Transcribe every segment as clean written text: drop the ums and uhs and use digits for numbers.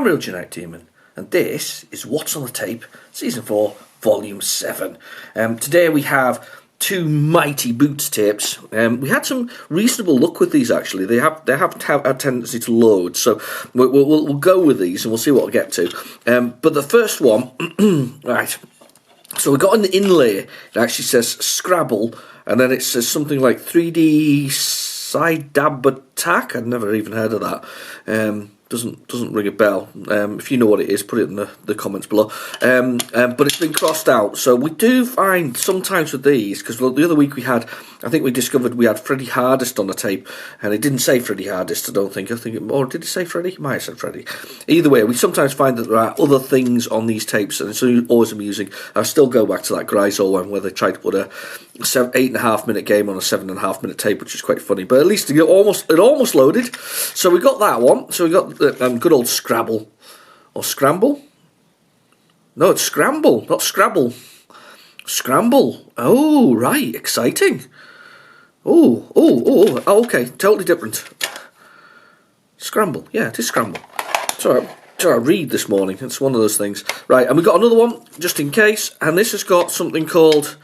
Real Genetic Demon, and this is What's on the Tape, Season 4, Volume 7. Today we have 2 mighty boots tapes. We had some reasonable luck with these, actually. They have a tendency to load, so we'll go with these and we'll see what we'll get to. But the first one, right, so we got an inlay. It actually says Scrabble, and then it says something like 3D Side Dab Attack. I'd never even heard of that. Doesn't ring a bell. If you know what it is, put it in the comments below. But it's been crossed out. So we do find sometimes with these, because the other week I think we discovered we had Freddie Hardest on the tape, and it didn't say Freddie Hardest, I don't think. Or did it say Freddie? It might have said Freddie. Either way, we sometimes find that there are other things on these tapes, and it's always amusing. I still go back to that Gryzor one where they tried to put a 8.5 minute game on a 7.5 minute tape, which is quite funny. But at least it almost loaded. So we got that one. So we got good old Scrabble. Or Scramble? No, it's Scramble, not Scrabble. Scramble. Oh, right, exciting. Oh, okay, totally different. Scramble, yeah, it is Scramble. Sorry, I read this morning, it's one of those things. Right, and we got another one, just in case, and this has got something called...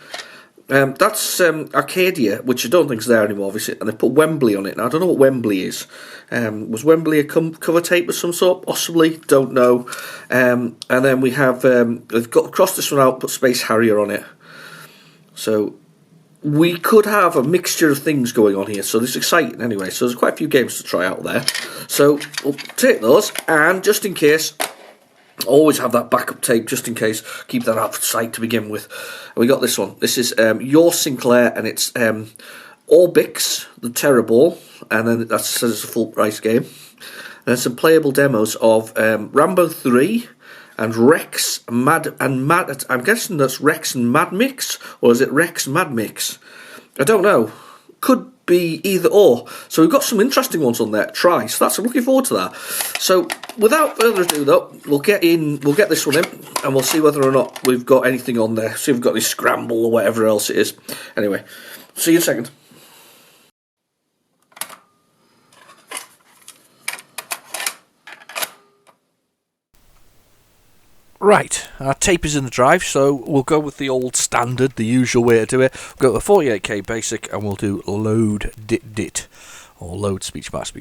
that's Arcadia, which I don't think is there anymore, obviously, and they put Wembley on it. Now, I don't know what Wembley is. Was Wembley a cover tape of some sort? Possibly, don't know. And then we have, they've got crossed this one out, put Space Harrier on it. So, we could have a mixture of things going on here, so this is exciting anyway. So, there's quite a few games to try out there. So, we'll take those, and just in case... always have that backup tape just in case. Keep that out of sight to begin with. And we got this one. This is Your Sinclair, and it's Orbix, the Terrorball, and then that says it's a full price game. And then some playable demos of Rambo 3 and Rex Mad. I'm guessing that's Rex and Mad Mix, or is it Rex Mad Mix? I don't know. Could be either or. So we've got some interesting ones on there to try. So I'm looking forward to that. So without further ado, though, we'll get this one in, and we'll see whether or not we've got anything on there. See if we've got any Scramble or whatever else it is. Anyway, see you in a second. Right, our tape is in the drive, so we'll go with the old standard, the usual way to do it. We'll go with 48K basic, and we'll do load dit, or load speech mark.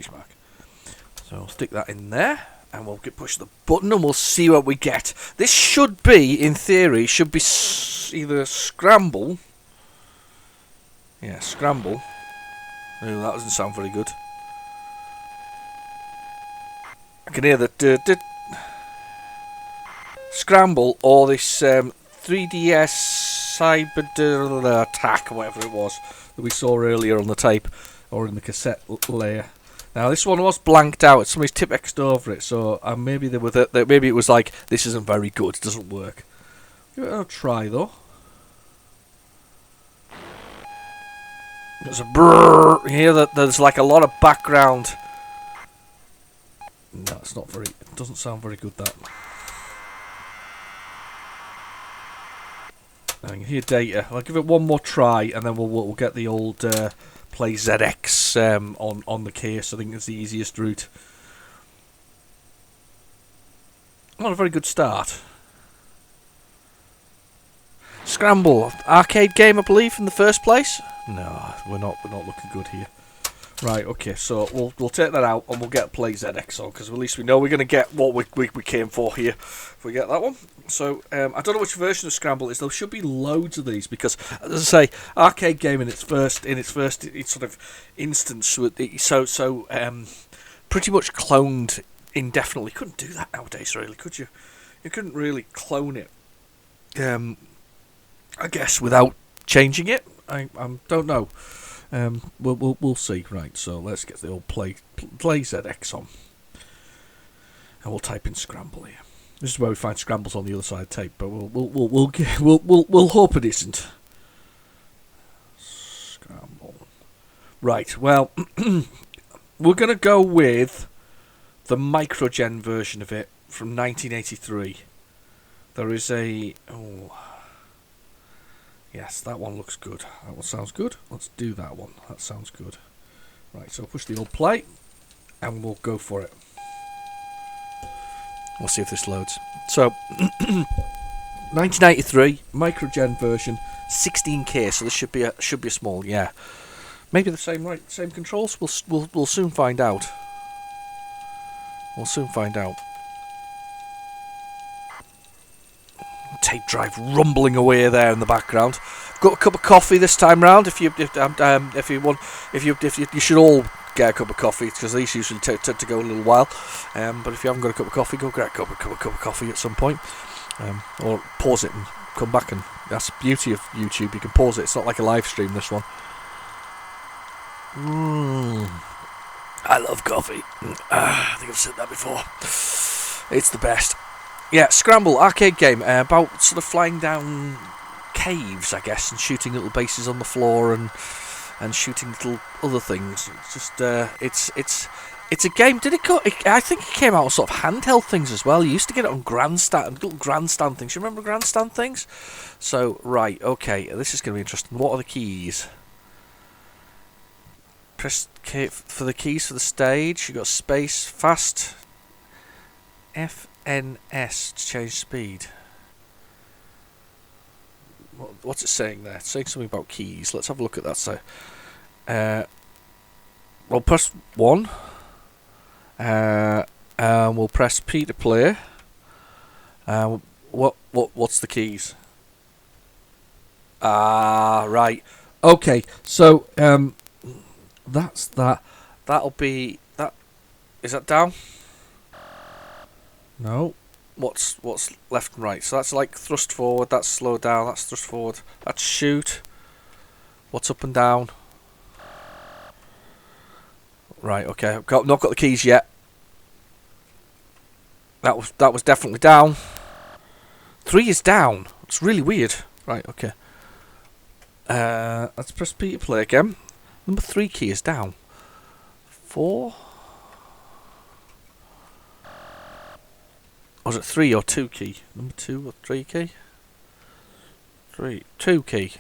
So we'll stick that in there, and we'll push the button, and we'll see what we get. This should be, in theory, either Scramble. Yeah, Scramble. Oh, that doesn't sound very good. I can hear the Scramble, or this 3DS Cyber Attack, whatever it was that we saw earlier on the tape or in the cassette layer. Now this one was blanked out. Somebody's Tipp-X'd over it, so maybe maybe it was like, this isn't very good, it doesn't work. Give it a try though. There's a brrrr here. That there's like a lot of background. No, it's not very. It doesn't sound very good. That. I can hear data. I'll give it one more try, and then we'll get the old PlayZX on the case. I think it's the easiest route. Not a very good start. Scramble, arcade game, I believe, in the first place. No, we're not looking good here. Right, okay, so we'll take that out and we'll get PlayZX on, because at least we know we're going to get what we came for here if we get that one. So, I don't know which version of Scramble it is. There should be loads of these, because, as I say, arcade game in its first sort of instance, so pretty much cloned indefinitely. Couldn't do that nowadays, really, could you? You couldn't really clone it, I guess, without changing it. I don't know. We'll see. Right, so let's get the old PlayZX on, and we'll type in Scramble here. This is where we find Scrambles on the other side of the tape, but we'll hope it isn't. Scramble. Right. Well, we're gonna go with the Microgen version of it from 1983. There is a yes, that one looks good. That one sounds good. Let's do that one. That sounds good. Right, so push the old play, and we'll go for it. We'll see if this loads. So, 1993 microgen version, 16K. So this should be a small, yeah. Maybe the same controls. We'll soon find out. We'll soon find out. Tape drive rumbling away there in the background. Got a cup of coffee this time round. If you should all get a cup of coffee, because these usually tend to go a little while. But if you haven't got a cup of coffee, go grab a cup of coffee at some point, or pause it and come back. And that's the beauty of YouTube. You can pause it. It's not like a live stream. This one. I love coffee. I think I've said that before. It's the best. Yeah, Scramble, arcade game, about sort of flying down caves, I guess, and shooting little bases on the floor and shooting little other things. It's just, it's a game. Did it go? I think it came out on sort of handheld things as well. You used to get it on little grandstand things. You remember grandstand things? So, right, okay, this is going to be interesting. What are the keys? Press K for the keys for the stage. You got space, fast, FNS to change speed. What's it saying there? It's saying something about keys. Let's have a look at that. So, we'll press 1. And we'll press P to play. What's the keys? Right. Okay. So, that's that. That'll be that. Is that down? No. What's left and right? So that's like thrust forward. That's slow down. That's thrust forward. That's shoot. What's up and down? Right. Okay. I've not got the keys yet. That was definitely down. 3 is down. It's really weird. Right. Okay. Let's press P to play again. Number 3 key is down. 4. Or was it 3 or 2 key? Number 2 or 3 key? 2 key.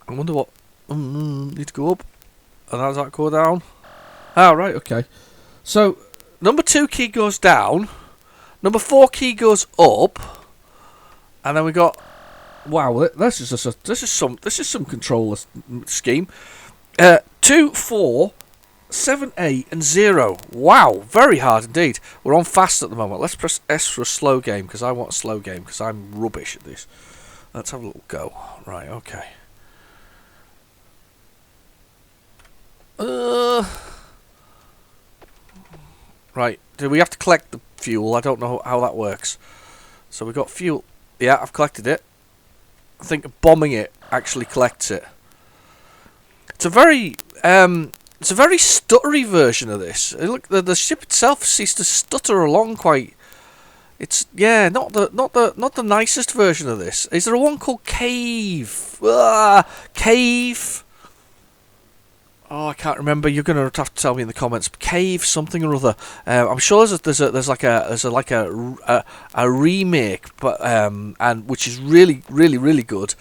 I wonder what. Need to go up. And how does that go down? Right, okay. So, number 2 key goes down. Number 4 key goes up. And then we got. Wow, this is some controller scheme. 2, 4, 7, 8, and 0. Wow, very hard indeed. We're on fast at the moment. Let's press S for a slow game, because I want a slow game, because I'm rubbish at this. Let's have a little go. Right, okay. Right, do we have to collect the fuel? I don't know how that works. So we got fuel. Yeah, I've collected it. I think bombing it actually collects it. It's a very stuttery version of this. Look, the ship itself seems to stutter along quite. It's not the nicest version of this. Is there a one called Cave? Cave. Oh, I can't remember. You're gonna have to tell me in the comments. Cave something or other. I'm sure there's like a remake, but and which is really good.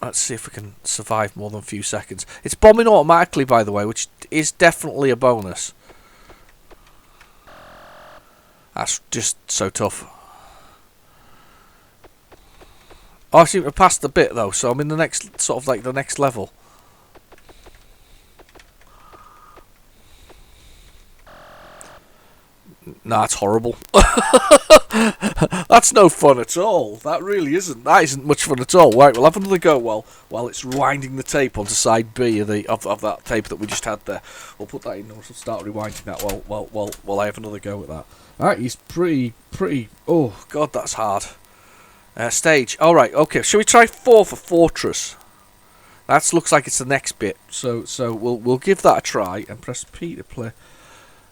Let's see if we can survive more than a few seconds. It's bombing automatically, by the way, which is definitely a bonus. That's just so tough. Oh, I seem to have passed the bit though, so I'm in the next the next level. Nah, it's horrible. That's no fun at all. That really isn't. That isn't much fun at all. Right, we'll have another go while it's rewinding the tape onto side B of that tape that we just had there. We'll put that in and we'll start rewinding that while I have another go at that. Alright, he's pretty. Oh god, that's hard. Stage. Alright, okay. Shall we try 4 for Fortress? That looks like it's the next bit. So we'll give that a try and press P to play.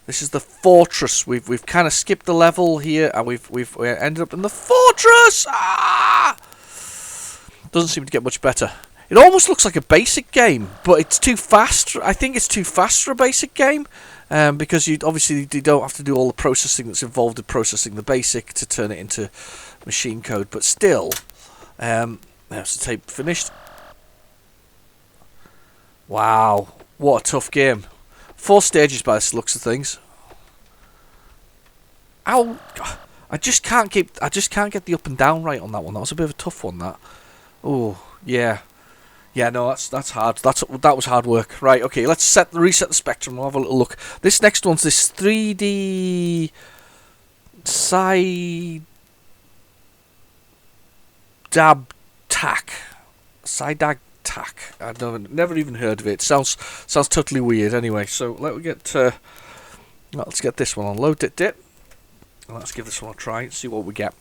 This is the fortress. We've kind of skipped the level here, and we ended up in the fortress. Doesn't seem to get much better. It almost looks like a basic game, but it's too fast. I think it's too fast for a basic game, because you don't have to do all the processing that's involved in processing the basic to turn it into machine code. But still, there's the tape finished. Wow, what a tough game. 4 stages by the looks of things. Ow! I just can't get the up and down right on that one. That was a bit of a tough one. That. Oh yeah, yeah. No, that's hard. That was hard work. Right. Okay. Let's reset the spectrum. We'll have a little look. This next one's this 3D side dab tack. Sidag tack. Never even heard of it. Sounds totally weird. Anyway, so let's get this one on. Load it, dip. And let's give this one a try and see what we get.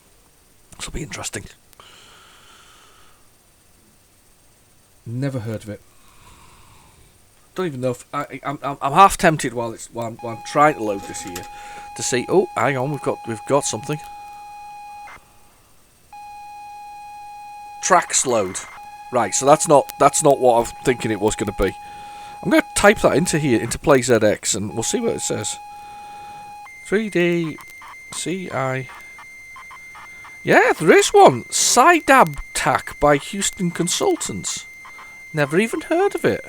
This will be interesting. Never heard of it. Don't even know if I'm half tempted while I'm trying to load this here to see. Oh, hang on, we've got something. Tracks load. Right, so that's not what I'm thinking it was going to be. I'm going to type that into PlayZX and we'll see what it says. 3D CI. Yeah, there is one. Sidab Tack by Houston Consultants. Never even heard of it.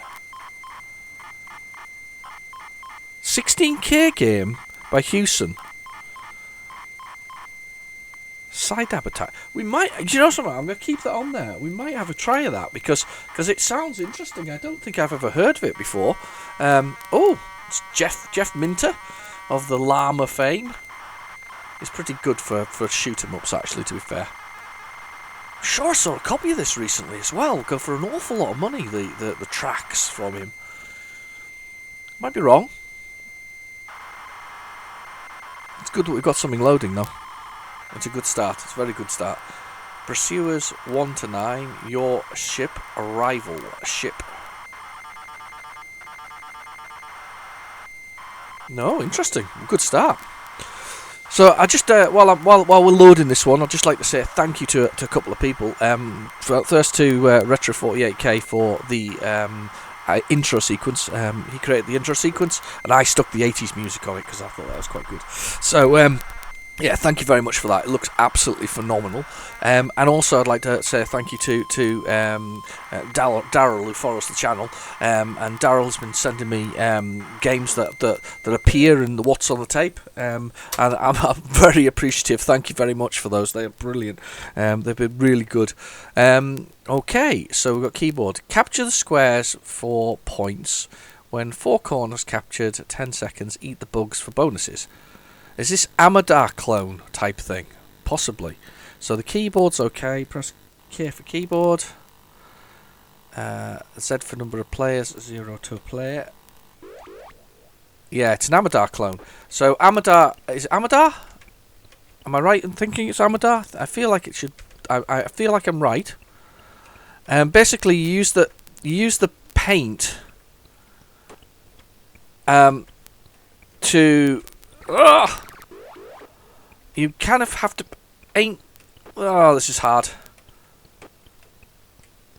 16K game by Houston. Sidab Attack. We might. Do you know something? I'm going to keep that on there. We might have a try of that because it sounds interesting. I don't think I've ever heard of it before. It's Jeff Minter of the Llama fame. He's pretty good for shoot 'em ups, actually, to be fair. Sure, I saw a copy of this recently as well. Go for an awful lot of money, the tracks from him. Might be wrong. It's good that we've got something loading, though. It's a good start. It's a very good start. Pursuers 1 to 9. Your ship. Arrival ship. No, interesting. Good start. So I just while we're loading this one, I'd just like to say thank you to a couple of people. First to Retro48K for the intro sequence. He created the intro sequence, and I stuck the 80s music on it because I thought that was quite good. So yeah, thank you very much for that. It looks absolutely phenomenal. And also, I'd like to say thank you to Daryl, who follows the channel. And Daryl has been sending me games that appear in the What's on the Tape. And I'm very appreciative. Thank you very much for those. They are brilliant. They've been really good. Okay, so we've got keyboard. Capture the squares for points. When 4 corners captured, 10 seconds. Eat the bugs for bonuses. Is this Amadar clone type thing? Possibly. So the keyboard's okay. Press K for keyboard. Z for number of players. 0 to a player. Yeah, it's an Amadar clone. So Amadar... Is it Amadar? Am I right in thinking it's Amadar? I feel like it should... I feel like I'm right. Basically, you use the paint... to... Ugh! You kind of have to aim... Oh, this is hard.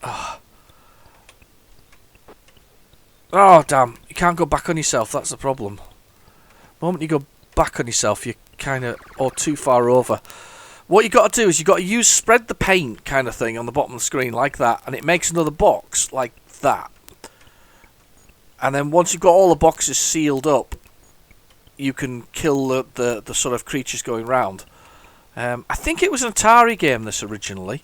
Oh, damn. You can't go back on yourself, that's the problem. The moment you go back on yourself, you're kind of... or too far over. What you got to do is you got to spread the paint kind of thing on the bottom of the screen like that, and it makes another box like that. And then once you've got all the boxes sealed up, you can kill the sort of creatures going round. I think it was an Atari game, this originally.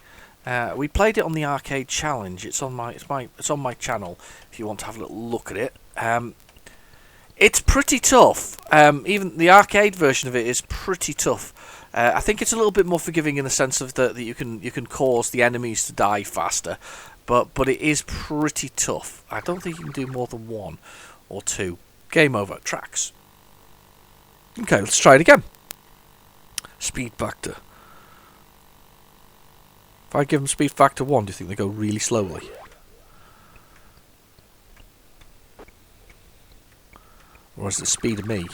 We played it on the Arcade Challenge. It's on my channel if you want to have a little look at it. It's pretty tough. Even the arcade version of it is pretty tough. I think it's a little bit more forgiving in the sense of that you can cause the enemies to die faster, but it is pretty tough. I don't think you can do more than 1 or 2. Game over. Tracks. Okay, let's try it again. Speed factor. If I give them speed factor 1, do you think they go really slowly? Or is it the speed of me?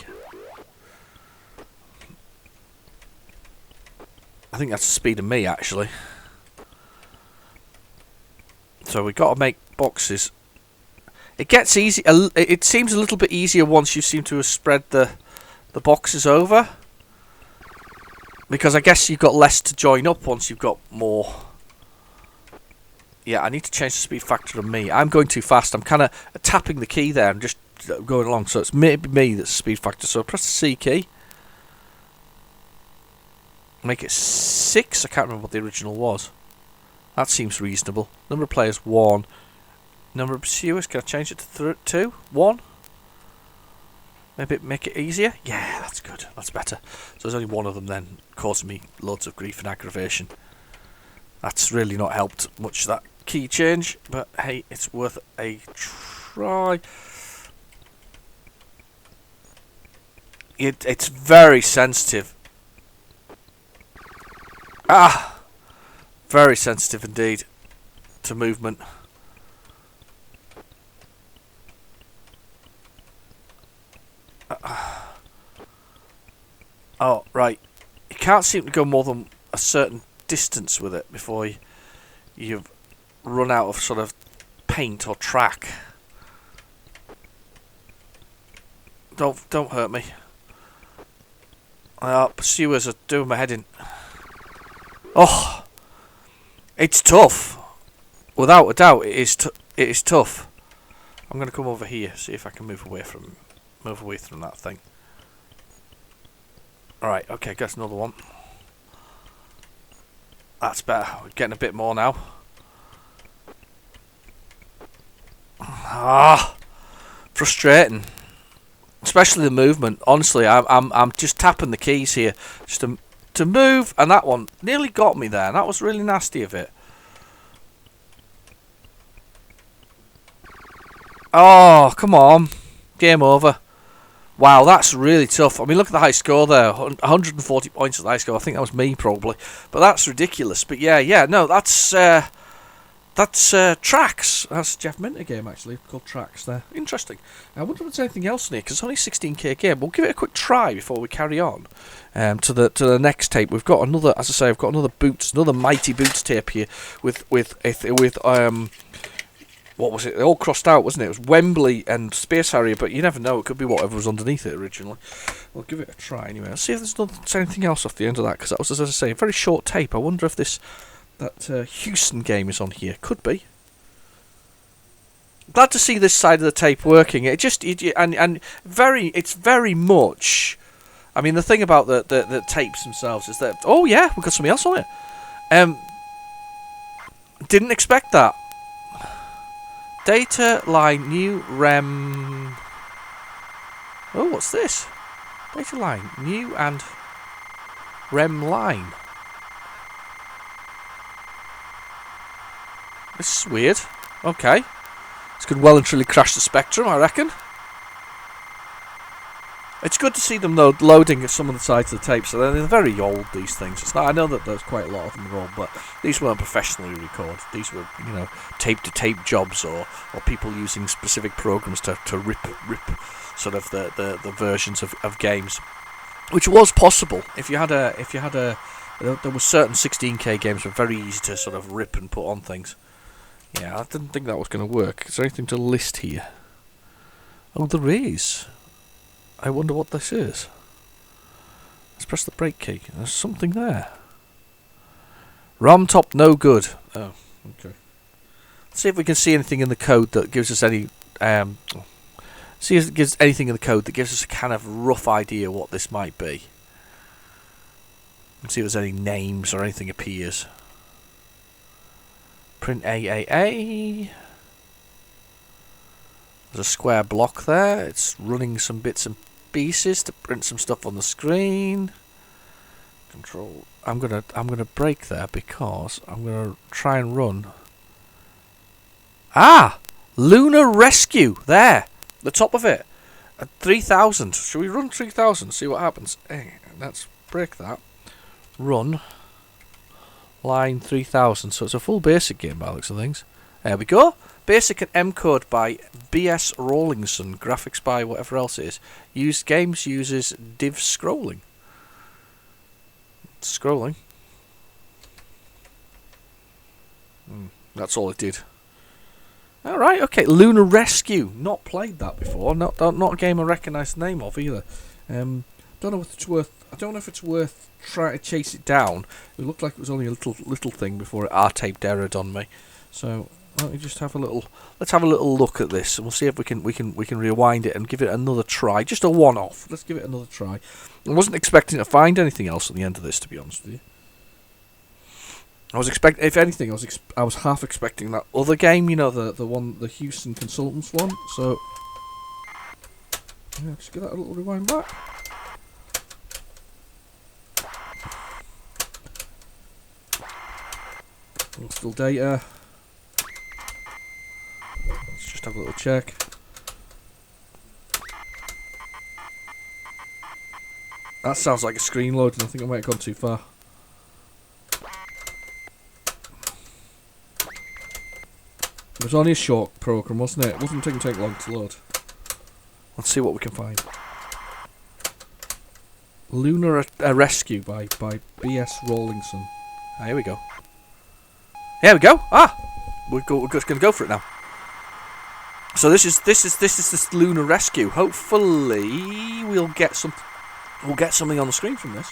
I think that's the speed of me, actually. So we've got to make boxes. It gets easy. It seems a little bit easier once you seem to have spread the boxes over, because I guess you've got less to join up once you've got more. Yeah, I need to change the speed factor on me. I'm going too fast. I'm kind of tapping the key there and just going along. So it's maybe me that's speed factor. So I press the C key. Make it 6. I can't remember what the original was. That seems reasonable. Number of players 1. Number of pursuers, can I change it to 2? 1? Maybe make it easier? Yeah, that's good. That's better. So there's only one of them then, causing me loads of grief and aggravation. That's really not helped much, that key change. But hey, it's worth a try. It's very sensitive. Very sensitive indeed to movement. Oh, right. You can't seem to go more than a certain distance with it before you've run out of sort of paint or track. Don't hurt me. Pursuers are doing my head in. Oh, it's tough. Without a doubt, it is tough. I'm going to come over here, see if I can move away from that thing. Alright, okay, got another one. That's better. We're getting a bit more now. Frustrating. Especially the movement. Honestly, I'm just tapping the keys here just to move, and that one nearly got me there. That was really nasty of it. Oh, come on. Game over. Wow, that's really tough. I mean, look at the high score there. 140 points at the high score. I think that was me, probably. But that's ridiculous. But yeah, no, that's Tracks. That's a Jeff Minter game, actually, called Tracks there. Interesting. I wonder if there's anything else in here, because it's only a 16k game. We'll give it a quick try before we carry on to the next tape. We've got another, as I say, I've got another Mighty Boots tape here with what was it? They all crossed out, wasn't it? It was Wembley and Space Harrier, but you never know. It could be whatever was underneath it originally. We'll give it a try anyway. Let's see if there's anything else off the end of that, because that was, as I say, a very short tape. I wonder if that Houston game is on here. Could be. Glad to see this side of the tape working. It's very much. I mean, the thing about the tapes themselves is that, oh yeah, we've got something else on it. Didn't expect that. Data line new REM. Oh, what's this? Data line new and REM line. This is weird. Okay. This could well and truly crash the Spectrum, I reckon. It's good to see them though loading at some of the sides of the tape. So they're very old, these things. It's not. I know that there's quite a lot of them old, but these weren't professionally recorded. These were, tape to tape jobs or people using specific programs to rip sort of the versions of games, which was possible if you had a. There were certain 16k games were very easy to sort of rip and put on things. Yeah, I didn't think that was going to work. Is there anything to list here? Oh, there is. I wonder what this is. Let's press the brake key. There's something there. ROM top no good. Oh, okay. Let's see if we can see anything in the code that gives us any. See if it gives anything in the code that gives us a kind of rough idea what this might be. And see if there's any names or anything appears. Print AAA. There's a square block there. It's running some bits and pieces to print some stuff on the screen. Control. I'm gonna break there because I'm gonna try and run. Lunar Rescue there, the top of it at 3000. Should we run 3000? See what happens. Hey, let's break that. Run line 3000. So it's a full basic game by the looks of things. There we go. Basic and M code by B.S. Rawlingson. Graphics by whatever else it is. Used games uses div scrolling. Scrolling. That's all it did. Alright, okay. Lunar Rescue. Not played that before. Not a game I recognise the name of either. Don't know if it's worth. I don't know if it's worth trying to chase it down. It looked like it was only a little thing before it R-taped errored on me. So Let me just have a little. Let's have a little look at this, and we'll see if we can rewind it and give it another try. Just a one-off. Let's give it another try. I wasn't expecting to find anything else at the end of this, to be honest with you. I was if anything, I was half expecting that other game, you know, the Houston Consultants one. So yeah, just give that a little rewind back. Still data. Let's just have a little check. That sounds like a screen loading. I think I might have gone too far. It was only a short program, wasn't it? It wasn't take long to load. Let's see what we can find. Lunar Rescue by B.S. Rawlingson. Here we go. Here we go. We're just going to go for it now. So this is this Lunar Rescue. Hopefully we'll get something on the screen from this.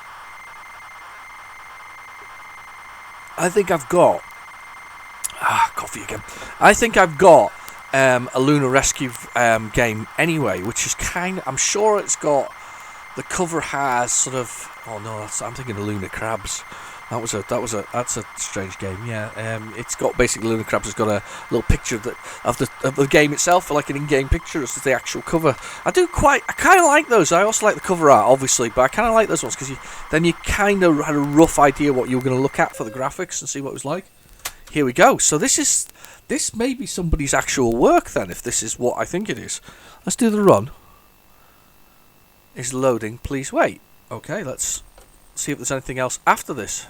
I think I've got coffee again. I think I've got a Lunar Rescue game anyway, which is I'm sure it's got, the cover has sort of, oh no, I'm thinking of Lunar Crabs. That's a strange game. Yeah, it's got basically Lunar Crabs has got a little picture of the game itself, like an in-game picture as the actual cover. I kind of like those. I also like the cover art, obviously, but I kind of like those ones because then you kind of had a rough idea what you were going to look at for the graphics and see what it was like. Here we go. So this may be somebody's actual work then, if this is what I think it is. Let's do the run. It's loading. Please wait. Okay, let's see if there's anything else after this.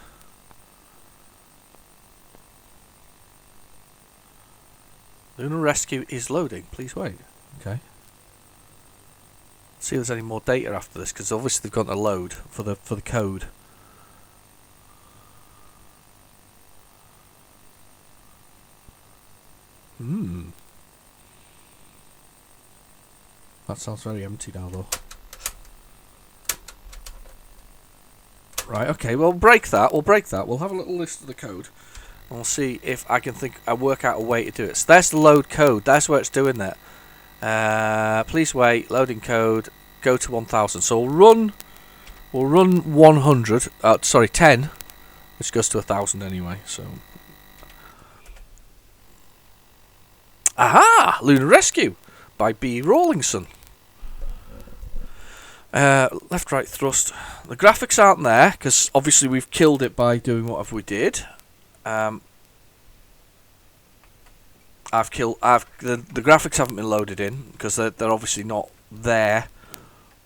Lunar Rescue is loading. Please wait. Okay. See if there's any more data after this, because obviously they've got to load for the code. That sounds very empty now, though. Right, okay, we'll break that. We'll have a little list of the code. And we'll see if I can work out a way to do it. So there's the load code. That's where it's doing that. Please wait. Loading code. Go to 1000. So we'll run 100. 10, which goes to 1000 anyway. So. Aha! Lunar Rescue by B. Rawlingson. Left, right, thrust. The graphics aren't there because obviously we've killed it by doing whatever we did. The graphics haven't been loaded in because they're obviously not there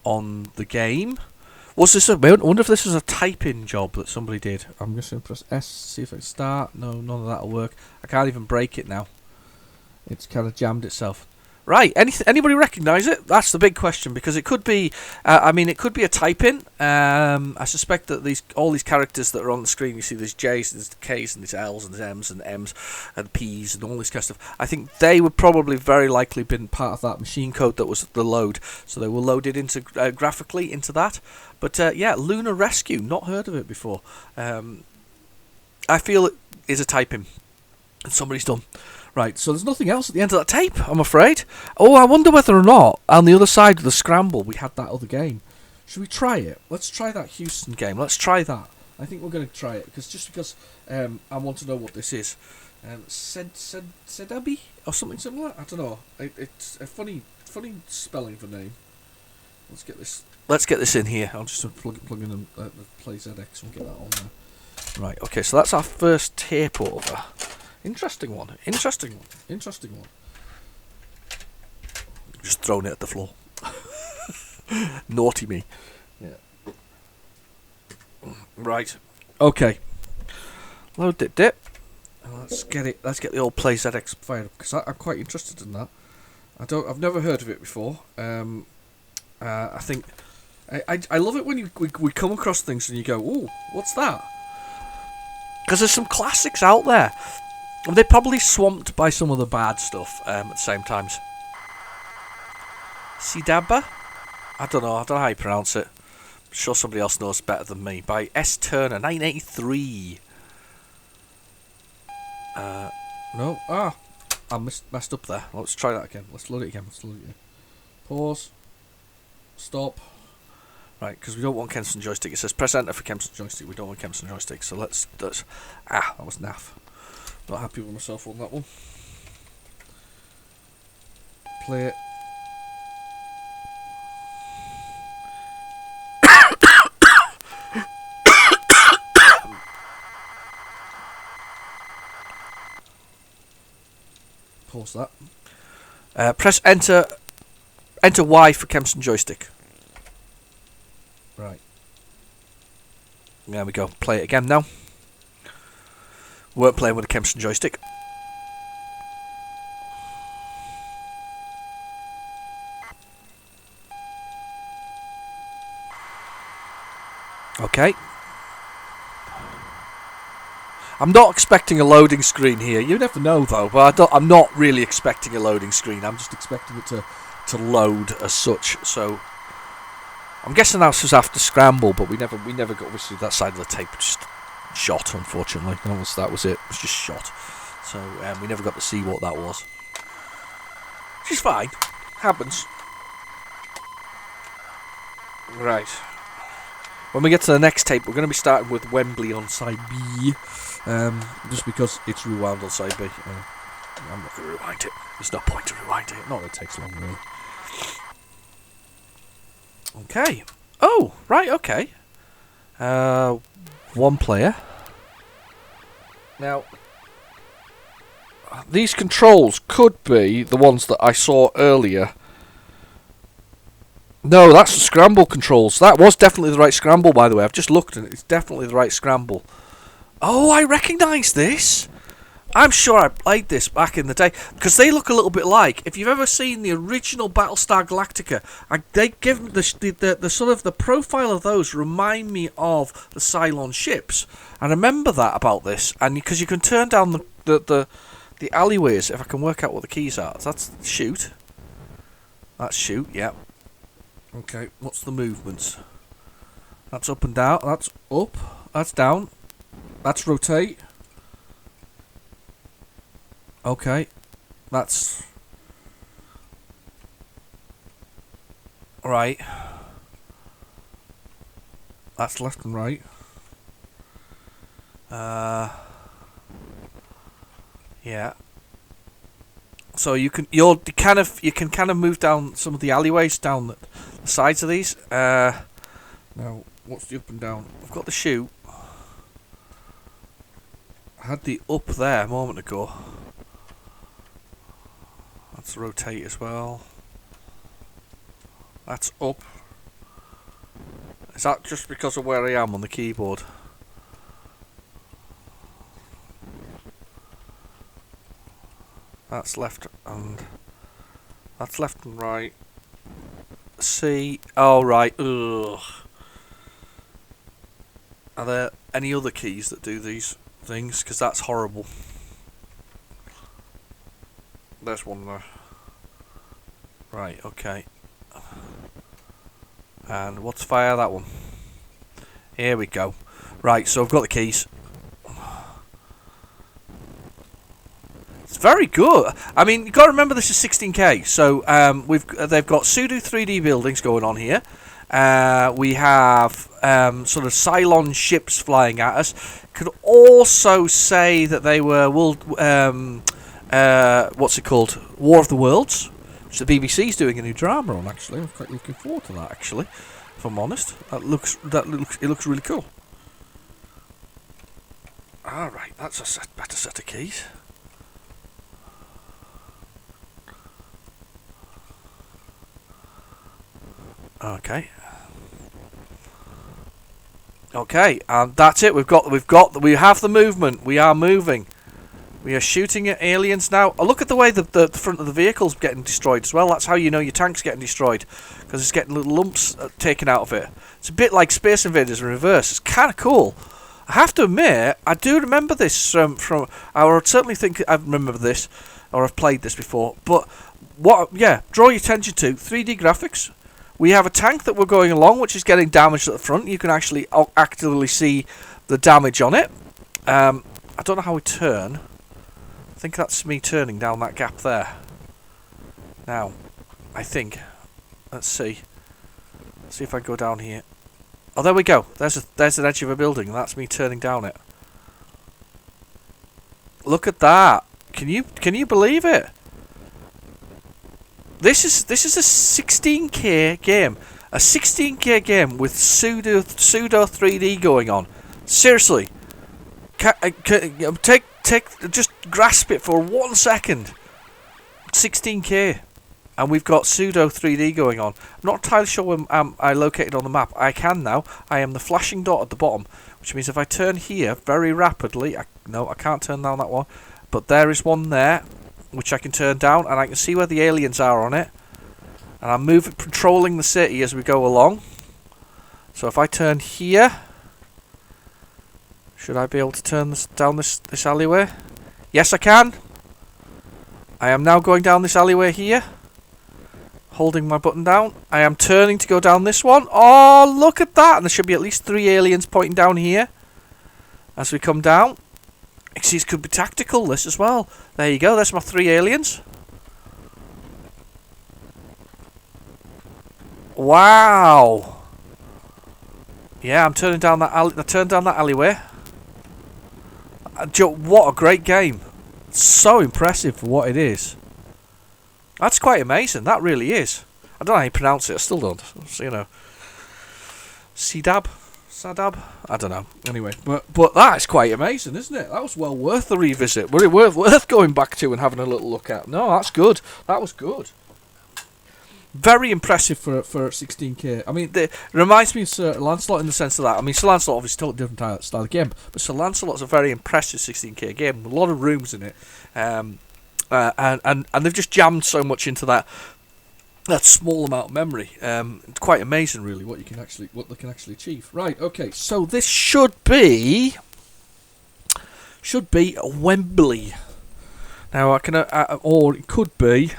on the game. Was this I wonder if this was a type-in job that somebody did. I'm just going to press S, see if it start. No, none of that'll work. I can't even break it now. It's kind of jammed itself. Right, anybody recognise it? That's the big question, because it could be, it could be a type-in. I suspect that all these characters that are on the screen, you see there's J's, there's K's, and there's L's, and there's M's, and M's, and P's, and all this kind of stuff. I think they would probably very likely been part of that machine code that was the load, so they were loaded into graphically into that. But yeah, Lunar Rescue, not heard of it before. I feel it is a type-in, and somebody's done. Right, so there's nothing else at the end of that tape, I'm afraid. Oh, I wonder whether or not, on the other side of the scramble, we had that other game. Should we try it? Let's try that Houston game. Let's try that. I think we're going to try it, because I want to know what this is. Sedabi? Or something similar? I don't know. It's a funny spelling of a name. Let's get this in here. I'll just plug in the PlayZX and get that on there. Right, okay, so that's our first tape over. Interesting one. Just throwing it at the floor. Naughty me. Yeah. Right. Okay. Load it, dip. Let's get the old PlayZX fired up, because I'm quite interested in that. I've never heard of it before. I think I love it when we come across things and you go, "Ooh, what's that?" Because there's some classics out there. They're probably swamped by some of the bad stuff at the same times. Sidaba? I don't know how you pronounce it. I'm sure somebody else knows better than me. By S. Turner, 1983. No. messed up there. Let's try that again. Let's load it again. Pause. Stop. Right, because we don't want Kempston joystick. It says press enter for Kempston joystick. We don't want Kempston joystick. So let's that was naff. Not happy with myself on that one. Play it. Pause that. Press enter Y for Kempston joystick. Right. There we go. Play it again now. We weren't playing with a Kempston joystick. Okay. I'm not expecting a loading screen here. You never know though, but I'm not really expecting a loading screen. I'm just expecting it to load as such. So I'm guessing that was after scramble, but we never got, obviously that side of the tape just shot, unfortunately. That was it. It was just shot. So we never got to see what that was. Which is fine. Happens. Right. When we get to the next tape, we're going to be starting with Wembley on side B. Just because it's rewound on side B. I'm not going to rewind it. There's no point to rewind it. Not that it takes long, really. Okay. Oh, right, okay. One player. Now, these controls could be the ones that I saw earlier. No, that's the scramble controls. That was definitely the right scramble, by the way. I've just looked and it's definitely the right scramble. Oh, I recognise this. I'm sure I played this back in the day because they look a little bit like. If you've ever seen the original Battlestar Galactica, they give the sort of the profile of those remind me of the Cylon ships. I remember that about this, and because you can turn down the alleyways. If I can work out what the keys are, that's shoot. That's shoot. Yeah. Okay. What's the movements? That's up and down. That's up. That's down. That's rotate. Okay, that's right. That's left and right. Yeah. So you can kind of move down some of the alleyways down the sides of these. Now what's the up and down? I've got the shoot. I had the up there a moment ago. That's rotate as well. That's up. Is that just because of where I am on the keyboard? That's left and right. C. Oh right. Ugh. Are there any other keys that do these things? Because that's horrible. There's one there. Right, okay. And what's fire that one? Here we go. Right, so I've got the keys. It's very good. I mean, you've got to remember this is 16K. So they've got pseudo 3D buildings going on here. We have sort of Cylon ships flying at us. Could also say that they were what's it called? War of the Worlds, which the BBC's doing a new drama on. Actually, I'm quite looking forward to that. Actually, if I'm honest, it looks really cool. All right, that's a better set of keys. Okay. Okay, and that's it. We have the movement. We are moving. We are shooting at aliens now. Oh, look at the way the front of the vehicle's getting destroyed as well. That's how you know your tank's getting destroyed, because it's getting little lumps taken out of it. It's a bit like Space Invaders in reverse. It's kind of cool. I have to admit, I do remember this from. I would certainly think I remember this, or I've played this before. But draw your attention to 3D graphics. We have a tank that we're going along, which is getting damaged at the front. You can actually actively see the damage on it. I don't know how we turn. think that's me turning down that gap there. Now, I think. Let's see. Let's see if I go down here. Oh, there we go. There's an edge of a building, and that's me turning down it. Look at that. Can you believe it? This is a 16K game. A 16K game with pseudo 3D going on. Seriously. Just grasp it for 1 second. 16K. And we've got pseudo 3D going on. I'm not entirely sure where I located on the map. I can now. I am the flashing dot at the bottom, which means if I turn here very rapidly, no, I can't turn down that one, but there is one there, which I can turn down, and I can see where the aliens are on it. And I'm patrolling the city as we go along. So if I turn here, should I be able to turn down this alleyway? Yes, I can. I am now going down this alleyway here. Holding my button down. I am turning to go down this one. Oh, look at that. And there should be at least 3 aliens pointing down here. As we come down. These could be tactical, this as well. There you go. There's my 3 aliens. Wow. Yeah, I'm turning down that I turned down that alleyway. What a great game. So impressive for what it is. That's quite amazing. That really is. I don't know how you pronounce it. I still don't. So, you know, Sadab. I don't know. Anyway, but that is quite amazing, isn't it? That was well worth the revisit. Worth going back to and having a little look at. No, that's good. That was good. Very impressive for 16K. I mean, it reminds me of Sir Lancelot in the sense of that. I mean, Sir Lancelot obviously totally different style of game, but Sir Lancelot's a very impressive 16K game with a lot of rooms in it. And they've just jammed so much into that small amount of memory. It's quite amazing, really, what they can actually achieve. Right, okay. So this should be Wembley. Now or it could be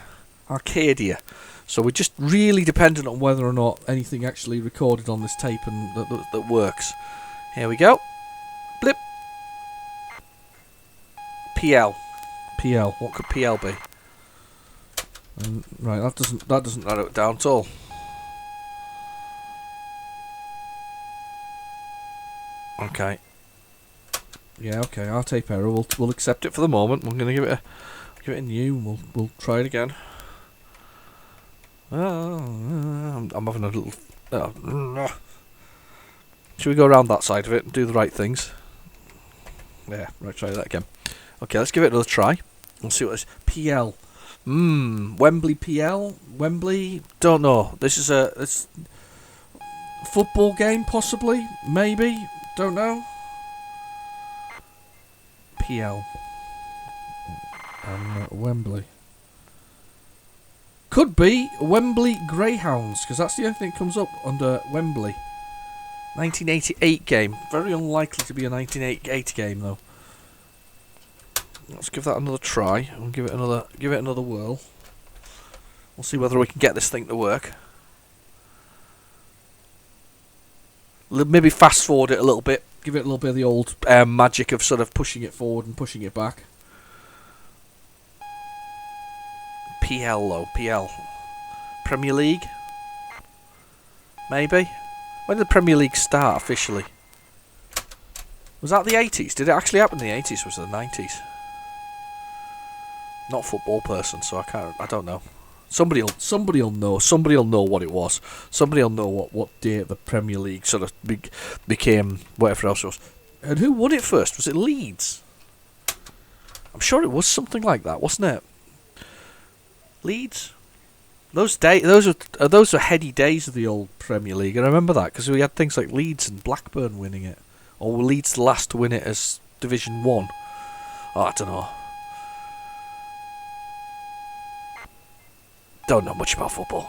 Arcadia. So we're just really dependent on whether or not anything actually recorded on this tape and that works. Here we go. Blip. PL. What could PL be? Right, that doesn't narrow it down at all. Okay. Yeah, okay. Our tape error. We'll accept it for the moment. We're gonna give it a new. And we'll try it again. I'm having a little. Should we go around that side of it and do the right things? Yeah. Right. Try that again. Okay. Let's give it another try. We'll see what this PL. Wembley PL? Wembley? Don't know. This is it's football game, possibly? Maybe? Don't know. PL. Wembley. Could be Wembley Greyhounds, because that's the only thing that comes up under Wembley. 1988 game. Very unlikely to be a 1988 game, though. Let's give that another try and give it another whirl. We'll see whether we can get this thing to work. Maybe fast forward it a little bit. Give it a little bit of the old magic of sort of pushing it forward and pushing it back. PL though, PL. Premier League? Maybe? When did the Premier League start officially? Was that the 80s? Did it actually happen in the 80s or was it the 90s? Not a football person, so I don't know. Somebody'll know. Somebody'll know what it was. Somebody'll know what date the Premier League sort of became whatever else it was. And who won it first? Was it Leeds? I'm sure it was something like that, wasn't it? Leeds. Those were heady days of the old Premier League. I remember that because we had things like Leeds and Blackburn winning it, or were Leeds the last to win it as Division 1? Oh, I don't know. Don't know much about football.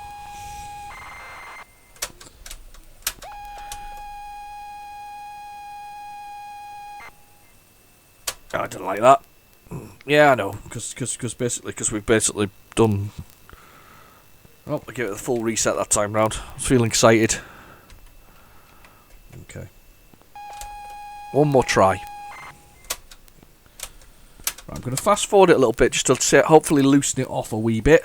I don't like that. Yeah, I know, because we've basically done. Oh, I gave it a full reset that time round. I was feeling excited. Okay. One more try. I'm I'm going to fast forward it a little bit just to hopefully loosen it off a wee bit.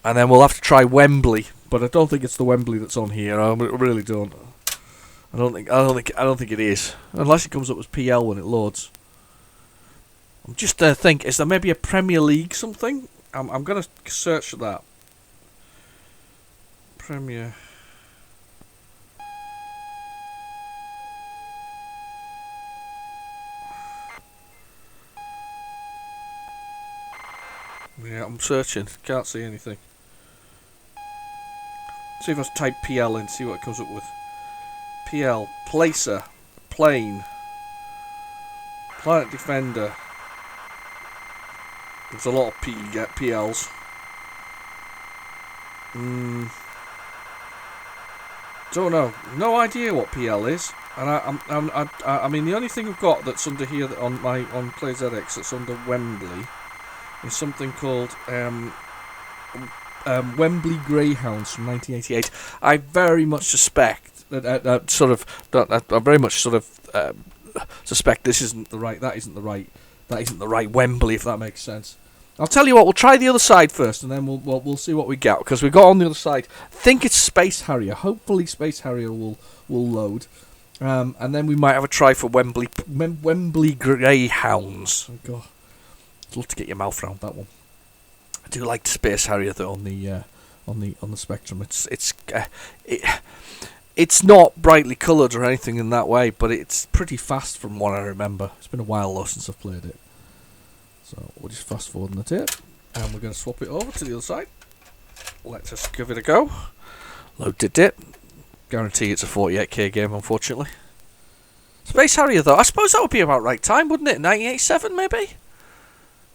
And then we'll have to try Wembley, but I don't think it's the Wembley that's on here. I really don't. I don't think it is, unless it comes up as PL when it loads. I'm just think, is there maybe a Premier League something? I'm gonna search for that. Premier. Yeah, I'm searching. Can't see anything. See if I type PL in, see what it comes up with. PL, Placer, Plane, Planet Defender. There's a lot of PLs. Don't know. No idea what PL is. And I mean, the only thing I've got that's under here on PlayZX that's under Wembley is something called Wembley Greyhounds from 1988. I very much suspect that suspect this isn't the right. That isn't the right Wembley, if that makes sense. I'll tell you what. We'll try the other side first, and then we'll see what we get, because we got on the other side. I think it's Space Harrier. Hopefully, Space Harrier will load, and then we might have a try for Wembley Greyhounds. Oh God, I'd love to get your mouth around that one. I do like Space Harrier though on the Spectrum. It's not brightly coloured or anything in that way, but it's pretty fast from what I remember. It's been a while though since I've played it. So we'll just fast forward on the tape, and we're going to swap it over to the other side. Let's just give it a go. Loaded it. Guarantee it's a 48k game, unfortunately. Space Harrier though, I suppose that would be about right time, wouldn't it? 1987 maybe?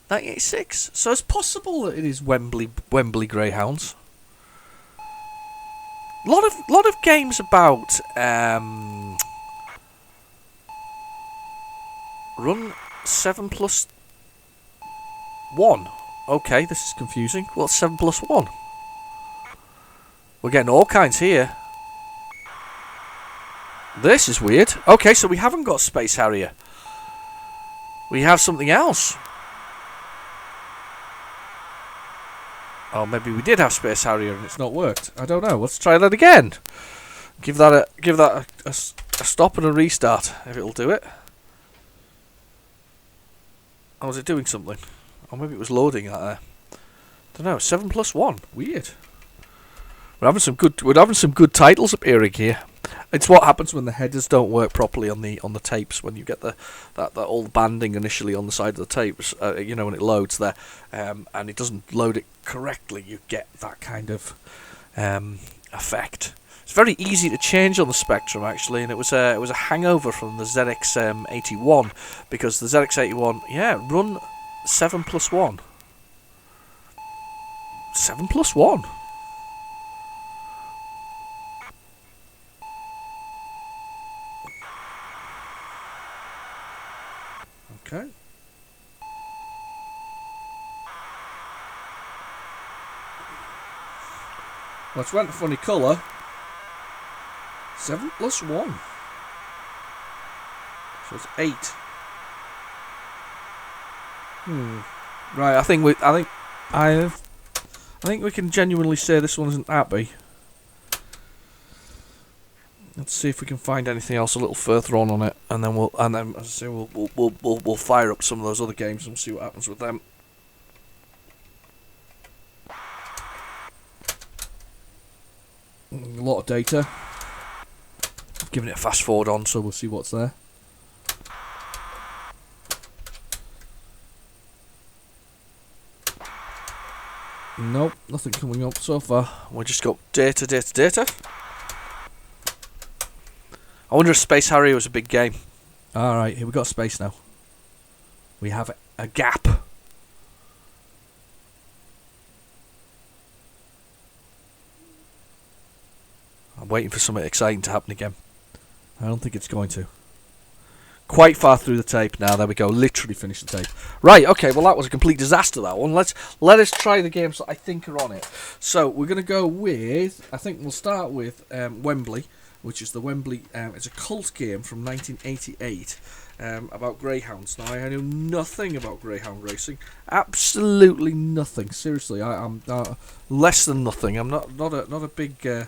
1986. So it's possible that it is Wembley Greyhounds. Lot of games about run 7+1. Okay, this is confusing. What's 7+1? We're getting all kinds here. This is weird. Okay, so we haven't got Space Harrier. We have something else. Oh, maybe we did have Space Harrier and it's not worked. I don't know. Let's try that again. Give that a stop and a restart if it'll do it. Oh, was it doing something? Or maybe it was loading that there. Don't know. 7+1. Weird. We're having some good titles appearing here. It's what happens when the headers don't work properly on the tapes, when you get that all the banding initially on the side of the tapes, when it loads there, and it doesn't load it correctly, you get that kind of effect. It's very easy to change on the Spectrum actually, and it was a hangover from the ZX 81, because the ZX 81, run 7+1. 7+1. Okay. Well, it's went a funny colour. 7+1. So it's 8. Right, I think we can genuinely say this one isn't happy. Let's see if we can find anything else a little further on it, and then as I say, we'll fire up some of those other games and see what happens with them. A lot of data. I've given it a fast forward on, so we'll see what's there. Nope, nothing coming up so far. We just got data. I wonder if Space Harrier was a big game. Alright, here we got space now. We have a gap. I'm waiting for something exciting to happen again. I don't think it's going to. Quite far through the tape now. There we go. Literally finished the tape. Right, okay, well that was a complete disaster, that one. Let us try the games that I think are on it. So, we're going to go with, I think we'll start with Wembley. which is the Wembley. It's a cult game from 1988 about greyhounds. Now, I know nothing about greyhound racing, absolutely nothing. Seriously, I'm less than nothing. I'm not a big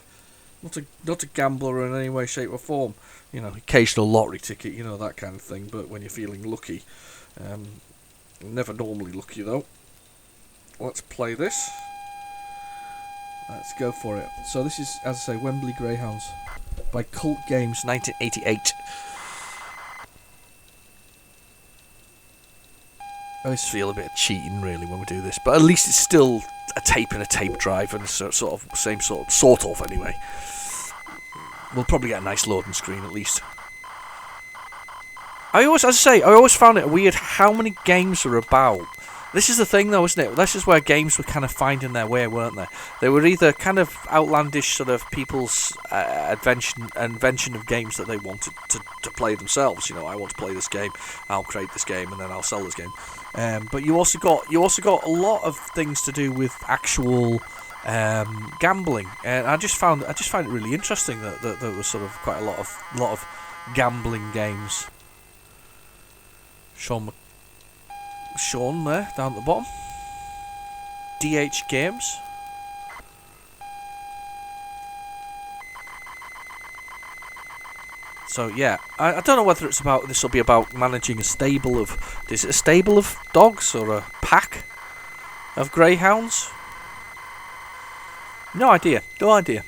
not a gambler in any way, shape, or form. You know, occasional lottery ticket, you know, that kind of thing. But when you're feeling lucky, never normally lucky though. Let's play this. Let's go for it. So this is, as I say, Wembley Greyhounds by Cult Games, 1988. I always feel a bit of cheating, really, when we do this, but at least it's still a tape and a tape drive, and sort of same sort of anyway. We'll probably get a nice loading screen at least. I always found it weird how many games are about. This is the thing, though, isn't it? This is where games were kind of finding their way, weren't they? They were either kind of outlandish sort of people's invention of games that they wanted to play themselves. You know, I want to play this game, I'll create this game, and then I'll sell this game. But you also got a lot of things to do with actual gambling, and I just found it really interesting that there was sort of quite a lot of gambling games. Sean there, down at the bottom. DH Games. So yeah, I don't know whether this will be about managing a stable of... Is it a stable of dogs or a pack of greyhounds? No idea.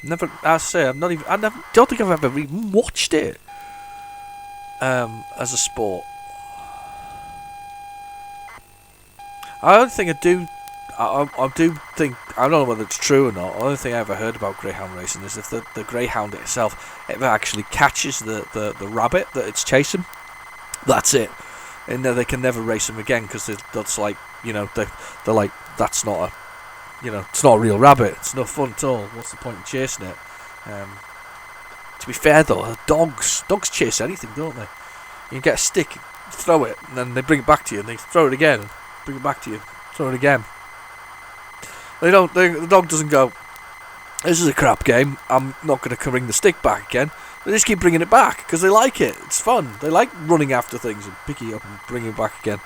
Never, I say, don't think I've ever even watched it as a sport. I don't think I don't know whether it's true or not. The only thing I ever heard about greyhound racing is if the greyhound itself ever actually catches the rabbit that it's chasing, that's it. And they can never race them again, because that's like, you know, they're like, that's not it's not a real rabbit. It's no fun at all. What's the point in chasing it? To be fair though, dogs chase anything, don't they? You can get a stick, throw it, and then they bring it back to you, and they throw it again. Bring it back to you, throw it again. The dog doesn't go, this is a crap game, I'm not going to bring the stick back again. They just keep bringing it back because they like it. It's fun. They like running after things and picking it up and bringing it back again.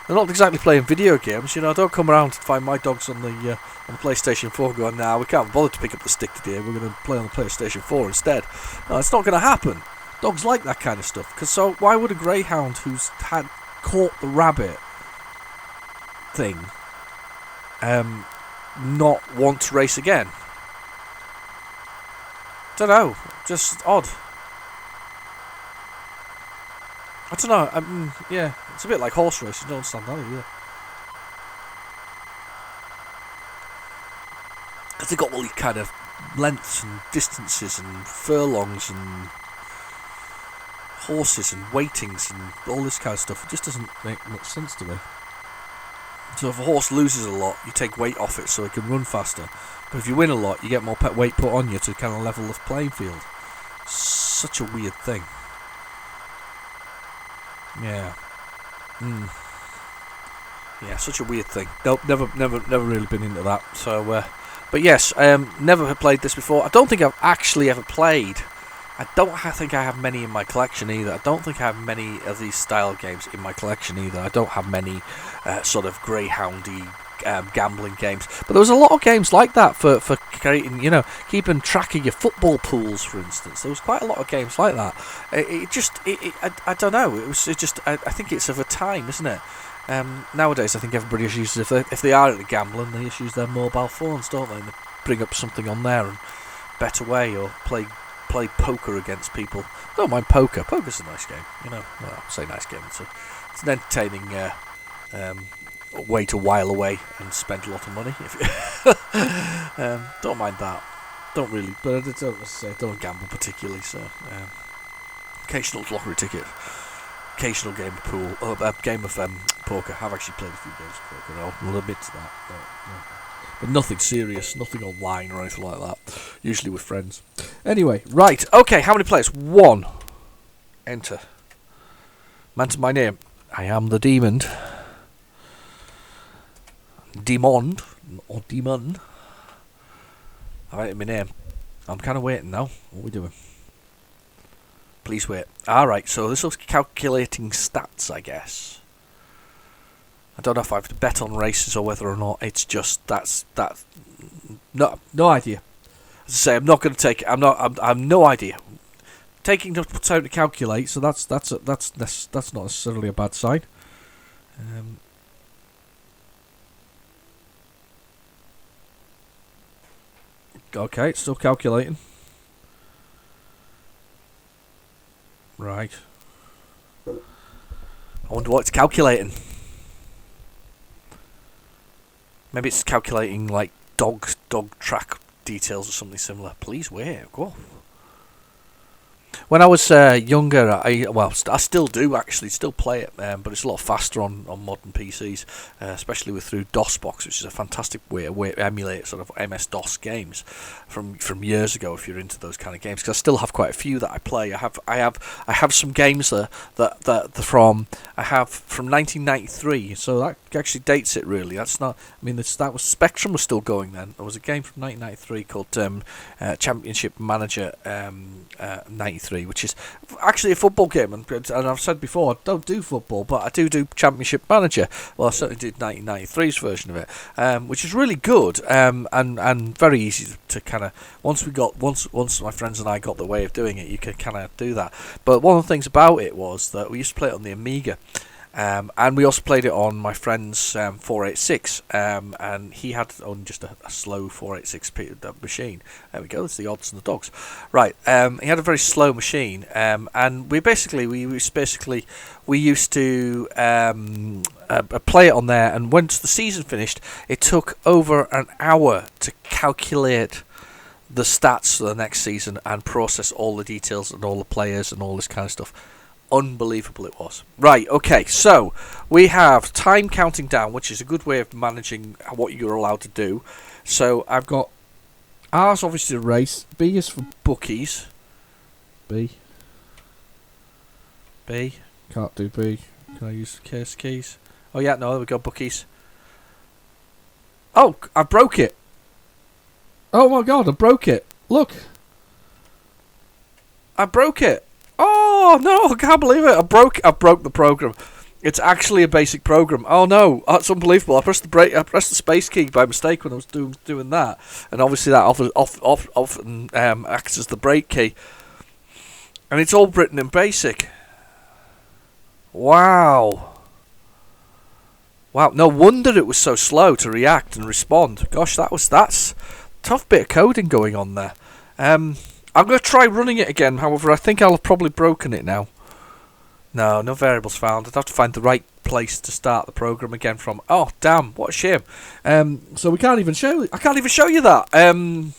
They're not exactly playing video games, you know. I don't come around to find my dogs on the PlayStation 4 going, nah, we can't bother to pick up the stick today, we're going to play on the PlayStation 4 instead. No, it's not going to happen. Dogs like that kind of stuff. So why would a greyhound who's had caught the rabbit thing not want to race again? Don't know, just odd. I don't know. Yeah, it's a bit like horse racing. I don't understand that either. Because they got all these kind of lengths and distances and furlongs and horses and weightings and all this kind of stuff. It just doesn't make much sense to me. So if a horse loses a lot, you take weight off it so it can run faster. But if you win a lot, you get more weight put on you to kind of level the playing field. Such a weird thing. Yeah. Yeah, such a weird thing. Nope, never really been into that. So, but yes, never have played this before. I don't think I've actually ever played. I think I have many in my collection either. I don't think I have many of these style games in my collection either. I don't have many sort of greyhoundy gambling games. But there was a lot of games like that for creating, you know, keeping track of your football pools, for instance. There was quite a lot of games like that. I don't know. I think it's of a time, isn't it? Nowadays, I think everybody uses, if they are into gambling, they just use their mobile phones, don't they? And they bring up something on there and bet away or play poker against people. I don't mind poker. Poker's a nice game, you know. Well, I say nice game. It's an entertaining way to while away and spend a lot of money. Don't mind that. Don't really, but I don't gamble particularly. So, occasional lottery ticket, occasional game of pool, game of poker. I've actually played a few games of poker. I'll admit to that. But nothing serious, nothing online or anything like that. Usually with friends. Anyway, right. Okay, how many players? 1. Enter. Mention my name. I am the demon. Demon. Or demon. I write my name. I'm kind of waiting now. What are we doing? Please wait. Alright, so this was calculating stats, I guess. I don't know if I have to bet on races or whether or not it's just that's no idea. As I say, I'm not going to take it. I'm no idea. Taking time to calculate, so that's not necessarily a bad sign. Okay, it's still calculating. Right. I wonder what it's calculating. Maybe it's calculating like dog track details or something similar. Please wait. Go. When I was younger, I still do actually still play it, but it's a lot faster on modern PCs, especially with through DOSBox, which is a fantastic way to emulate sort of MS-DOS games from years ago. If you're into those kind of games, because I still have quite a few that I play. I have some games that I have from 1993, so that actually dates it really. That's not. I mean, that was Spectrum was still going then. There was a game from 1993 called Championship Manager 93, which is actually a football game, and I've said before I don't do football, but I do Championship Manager. Well, I certainly did 1993's version of it, which is really good, and very easy to kind of once my friends and I got the way of doing it, you could kind of do that. But one of the things about it was that we used to play it on the Amiga. And we also played it on my friend's 486, and he had on just a slow 486 machine. There we go, that's the odds and the dogs. Right, he had a very slow machine, and we used to play it on there, and once the season finished, it took over an hour to calculate the stats for the next season and process all the details and all the players and all this kind of stuff. Unbelievable it was. Right, okay, so we have time counting down, which is a good way of managing what you're allowed to do. So I've got R's obviously the race, B is for bookies. B. Can't do B. Can I use the case keys? Oh yeah, no, there we go, bookies. Oh, I broke it. Oh my god, I broke it. Look. I broke it. Oh no, I can't believe it. I broke the program. It's actually a basic program. Oh no, that's unbelievable. I pressed the space key by mistake when I was doing that, and obviously that often acts as the brake key. And it's all written in basic. Wow. No wonder it was so slow to react and respond. Gosh, that's tough bit of coding going on there. I'm going to try running it again, however, I think I'll have probably broken it now. No variables found. I'd have to find the right place to start the program again from. Oh, damn, what a shame. So I can't even show you that. Can't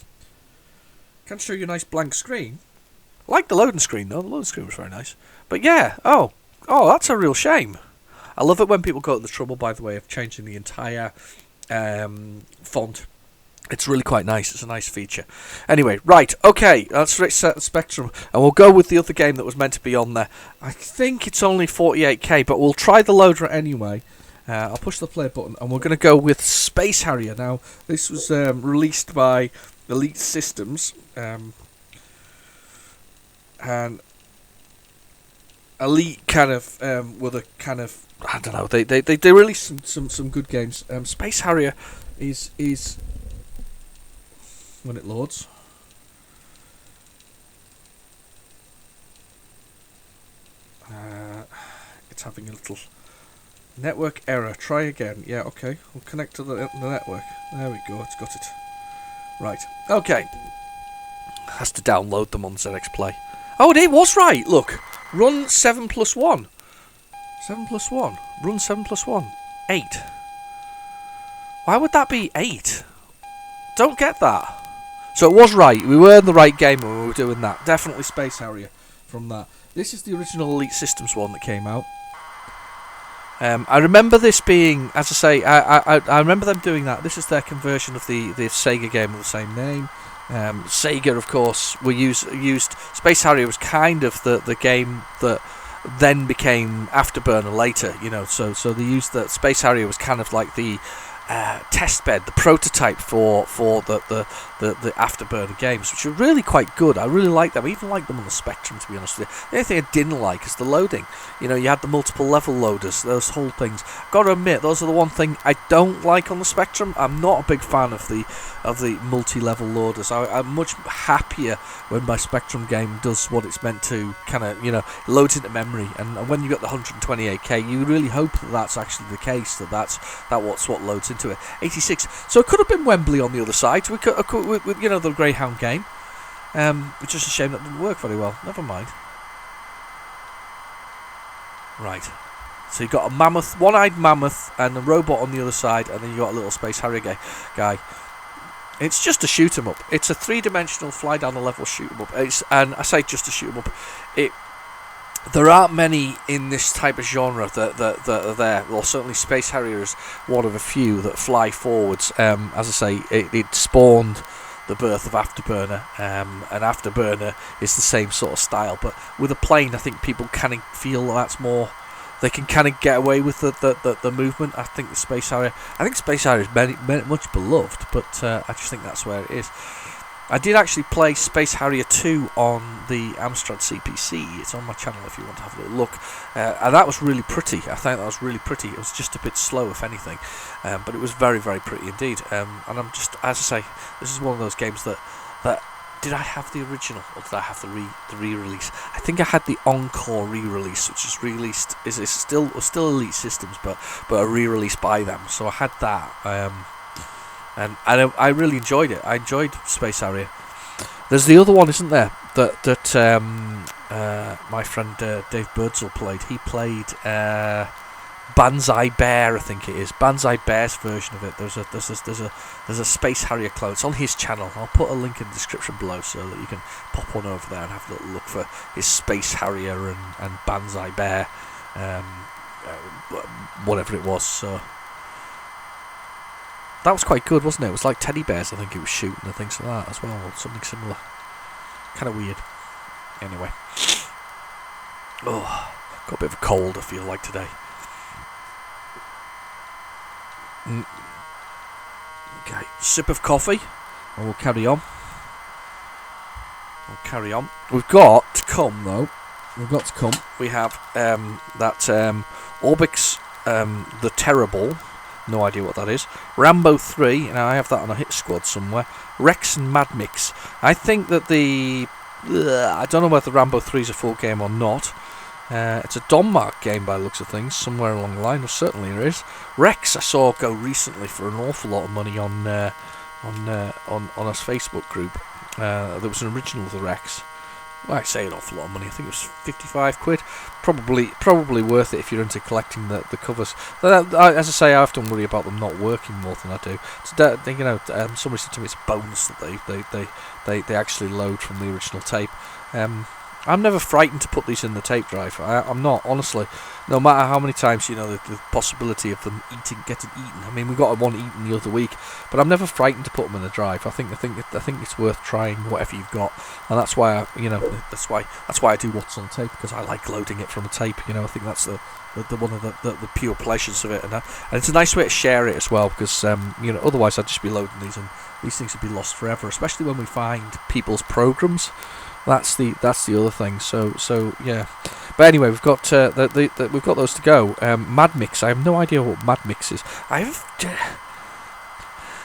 show you a nice blank screen. I like the loading screen, though. The loading screen was very nice. But yeah, oh, that's a real shame. I love it when people go to the trouble, by the way, of changing the entire font. It's really quite nice. It's a nice feature. Anyway, right, okay, let's reset the Spectrum, and we'll go with the other game that was meant to be on there. I think it's only 48k, but we'll try the loader anyway. I'll push the play button, and we're going to go with Space Harrier. Now, this was released by Elite Systems, and Elite kind of were the kind of, I don't know, they released some good games. Space Harrier is when it loads. It's having a little network error. Try again. Yeah, okay. We'll connect to the network. There we go. It's got it. Right. Okay. Has to download them on ZX Play. Oh, it was right. Look. Run 7 plus 1. 7 plus 1. Run 7 plus 1. 8. Why would that be 8? Don't get that. So it was right. We were in the right game when we were doing that. Definitely Space Harrier from that. This is the original Elite Systems one that came out. I remember this being, as I say, I remember them doing that. This is their conversion of the Sega game of the same name. Sega, of course, used Space Harrier was kind of the game that then became Afterburner later. You know, so they used that. Space Harrier was kind of like the test bed, the prototype for the the Afterburner games, which are really quite good. I really like them. I even like them on the Spectrum, to be honest with you. The only thing I didn't like is the loading. You know, you had the multiple level loaders, those whole things. Got to admit, those are the one thing I don't like on the Spectrum. I'm not a big fan of the multi-level loaders. I'm much happier when my Spectrum game does what it's meant to, kind of, you know, loads into memory. And when you got the 128K, you really hope that that's actually the case. That's what loads into it. 86. So it could have been Wembley on the other side. We could with you know, the Greyhound game. It's just a shame that didn't work very well. Never mind. Right. So you got a mammoth, one-eyed mammoth, and a robot on the other side, and then you got a little Space Harrier guy. It's just a shoot 'em up. It's a three-dimensional fly down the level shoot 'em up. And I say just a shoot 'em up. There aren't many in this type of genre that are there. Well, certainly Space Harrier is one of a few that fly forwards. As I say, it spawned the birth of Afterburner, and Afterburner is the same sort of style. But with a plane, I think people kind of feel that's more. They can kind of get away with the movement. I think Space Harrier is much beloved, but I just think that's where it is. I did actually play Space Harrier 2 on the Amstrad CPC. It's on my channel if you want to have a little look. And that was really pretty. I think that was really pretty. It was just a bit slow, if anything. But it was very, very pretty indeed. And I'm just, as I say, this is one of those games that did I have the original or did I have the re-release? I think I had the Encore re-release, which is released. Is still Elite Systems, but a re-release by them. So I had that. And I really enjoyed it. I enjoyed Space Harrier. There's the other one, isn't there? That my friend Dave Birdsall played. He played Banzai Bear, I think it is. Banzai Bear's version of it. There's a Space Harrier clone. It's on his channel. I'll put a link in the description below so that you can pop on over there and have a little look for his Space Harrier and Banzai Bear, whatever it was. So. That was quite good, wasn't it? It was like teddy bears, I think it was shooting and things like that as well, or something similar. Kind of weird. Anyway. Oh, got a bit of a cold, I feel like, today. Okay, sip of coffee, and we'll carry on. We've got to come, though. We have that Orbix, the Terrible. No idea what that is. Rambo 3, and I have that on a hit squad somewhere. Rex and Mad Mix. I think that I don't know whether Rambo 3 is a full game or not. It's a Donmark game by the looks of things, somewhere along the line, or certainly there is. Rex I saw go recently for an awful lot of money on us Facebook group. There was an original of the Rex. Well, I say an awful lot of money. I think it was 55 quid. Probably worth it if you're into collecting the covers. As I say, I often worry about them not working more than I do. So, somebody said to me it's a bonus that they actually load from the original tape. I'm never frightened to put these in the tape drive. I'm not, honestly. No matter how many times, the possibility of them getting eaten. I mean, we got one eaten the other week, but I'm never frightened to put them in the drive. I think it's worth trying whatever you've got, and that's why that's why I do what's on tape, because I like loading it from a tape. I think that's the one of the pure pleasures of it, and it's a nice way to share it as well, because otherwise I'd just be loading these and these things would be lost forever, especially when we find people's programs. That's the other thing. So yeah. But anyway, we've got we've got those to go. Mad Mix. I have no idea what Mad Mix is.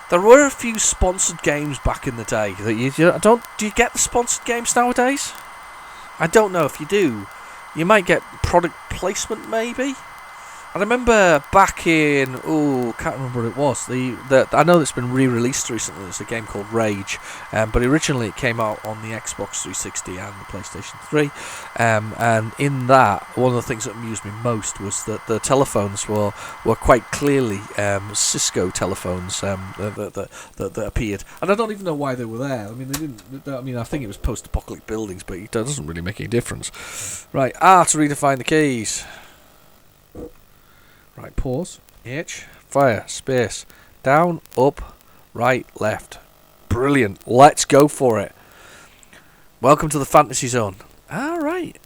There were a few sponsored games back in the day that do you get the sponsored games nowadays? I don't know if you do. You might get product placement maybe. I remember back in can't remember what it was. I know it's been re-released recently. There's a game called Rage, but originally it came out on the Xbox 360 and the PlayStation 3. And in that, one of the things that amused me most was that the telephones were quite clearly Cisco telephones that appeared. And I don't even know why they were there. I mean, they didn't. I mean, I think it was post-apocalyptic buildings, but it doesn't really make any difference. Right, to redefine the keys. Right, pause, H, fire, space, down, up, right, left. Brilliant. Let's go for it. Welcome to the fantasy zone. Alright.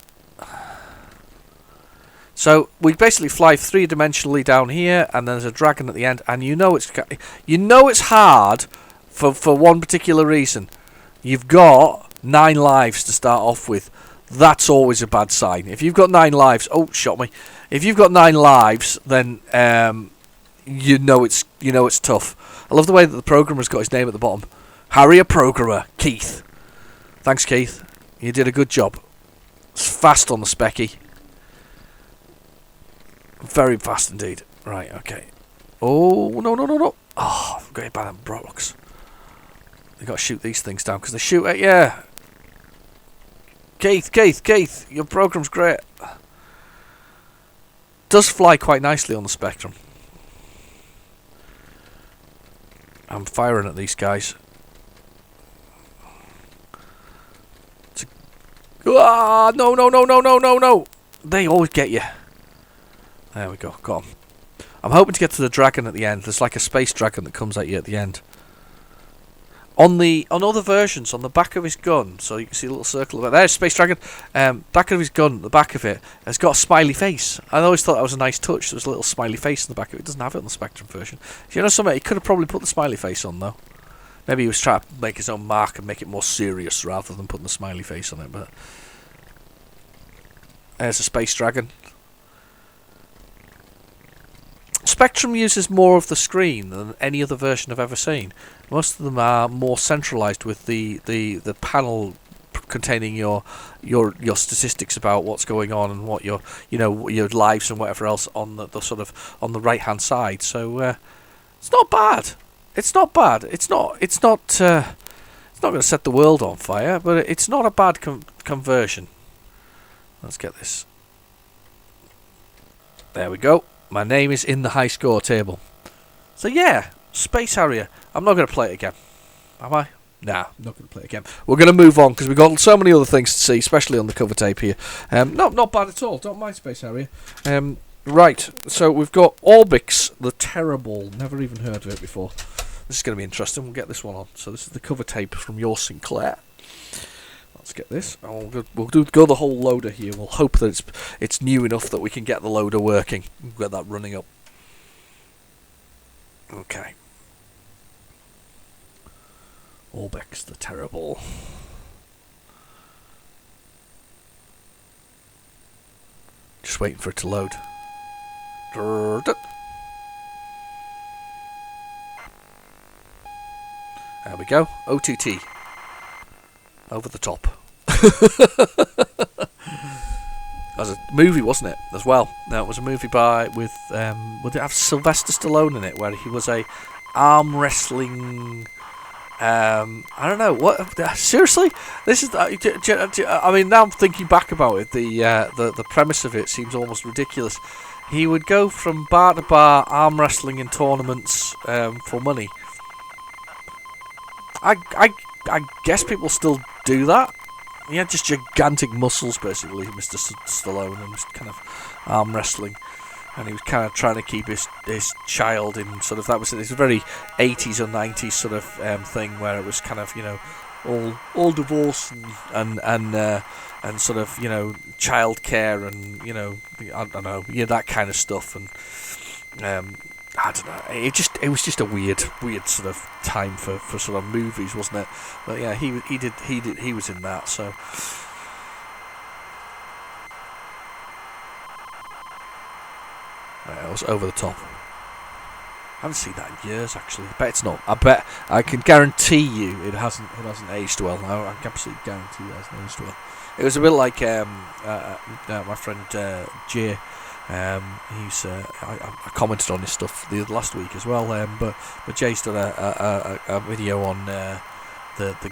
So, we basically fly three-dimensionally down here, and there's a dragon at the end, and it's hard for one particular reason. You've got 9 lives to start off with. That's always a bad sign. If you've got 9 lives, shot me. If you've got 9 lives, then you know it's tough. I love the way that the programmer's got his name at the bottom. Harrier Programmer, Keith. Thanks, Keith. You did a good job. It's fast on the specky. Very fast indeed. Right, okay. Oh, no. Oh, I'm going by them blocks. You've got to shoot these things down because they shoot at you. Keith, your program's great. Does fly quite nicely on the Spectrum. I'm firing at these guys. No. They always get you. There we go, got 'em. I'm hoping to get to the dragon at the end. There's like a space dragon that comes at you at the end. On other versions, on the back of his gun, so you can see a little circle of it. There's Space Dragon. Back of his gun, the back of it, has got a smiley face. I always thought that was a nice touch. There's a little smiley face in the back of it. It doesn't have it on the Spectrum version. You know something? He could have probably put the smiley face on, though. Maybe he was trying to make his own mark and make it more serious rather than putting the smiley face on it. But there's a Space Dragon. Spectrum uses more of the screen than any other version I've ever seen. Most of them are more centralised with the panel containing your statistics about what's going on and what your lives and whatever else on the sort of on the right hand side. So it's not bad. It's not bad. It's not going to set the world on fire, but it's not a bad conversion. Let's get this. There we go. My name is in the high score table. So yeah, Space Harrier. I'm not going to play it again. Am I? Nah, I'm not going to play it again. We're going to move on because we've got so many other things to see, especially on the cover tape here. Not bad at all. Don't mind Space Harrier. Right, so we've got Orbix the Terrible. Never even heard of it before. This is going to be interesting. We'll get this one on. So this is the cover tape from your Sinclair. Let's get this. We'll go the whole loader here. We'll hope that it's new enough that we can get the loader working. We'll get that running up. Okay. Orbix the Terrible. Just waiting for it to load. There we go. OTT. Over the top. That was a movie, wasn't it? As well. No, it was a movie would it have Sylvester Stallone in it, where he was a arm wrestling. I don't know what. Seriously, this is. I mean, now I'm thinking back about it. The premise of it seems almost ridiculous. He would go from bar to bar, arm wrestling in tournaments for money. I guess people still do that. He had just gigantic muscles, basically, Mr. Stallone, and was kind of arm wrestling. And he was kind of trying to keep his child in sort of, it's a very 80s or 90s sort of thing, where it was kind of, all divorce and sort of, childcare and, I don't know, that kind of stuff. And I don't know. It was just a weird sort of time for sort of movies, wasn't it? But yeah, he was in that. So it was over the top. I haven't seen that in years, actually. I bet it's not. I can guarantee you it hasn't aged well. I can absolutely guarantee it hasn't aged well. It was a bit like my friend Jay. I commented on his stuff the last week as well. But Jay's done a video on the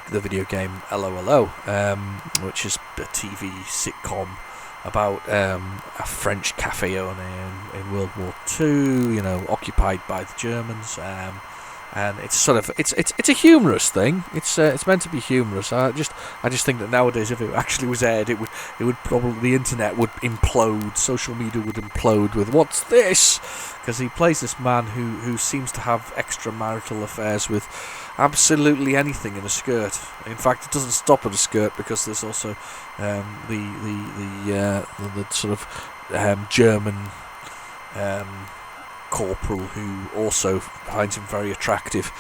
video game LOLO, which is a TV sitcom about a French cafe owner in World War II, occupied by the Germans. And it's sort of it's a humorous thing. It's meant to be humorous. I just think that nowadays, if it actually was aired, it would probably, the internet would implode, social media would implode with what's this? Because he plays this man who seems to have extramarital affairs with absolutely anything in a skirt. In fact, it doesn't stop at a skirt, because there's also the sort of German corporal who also finds him very attractive.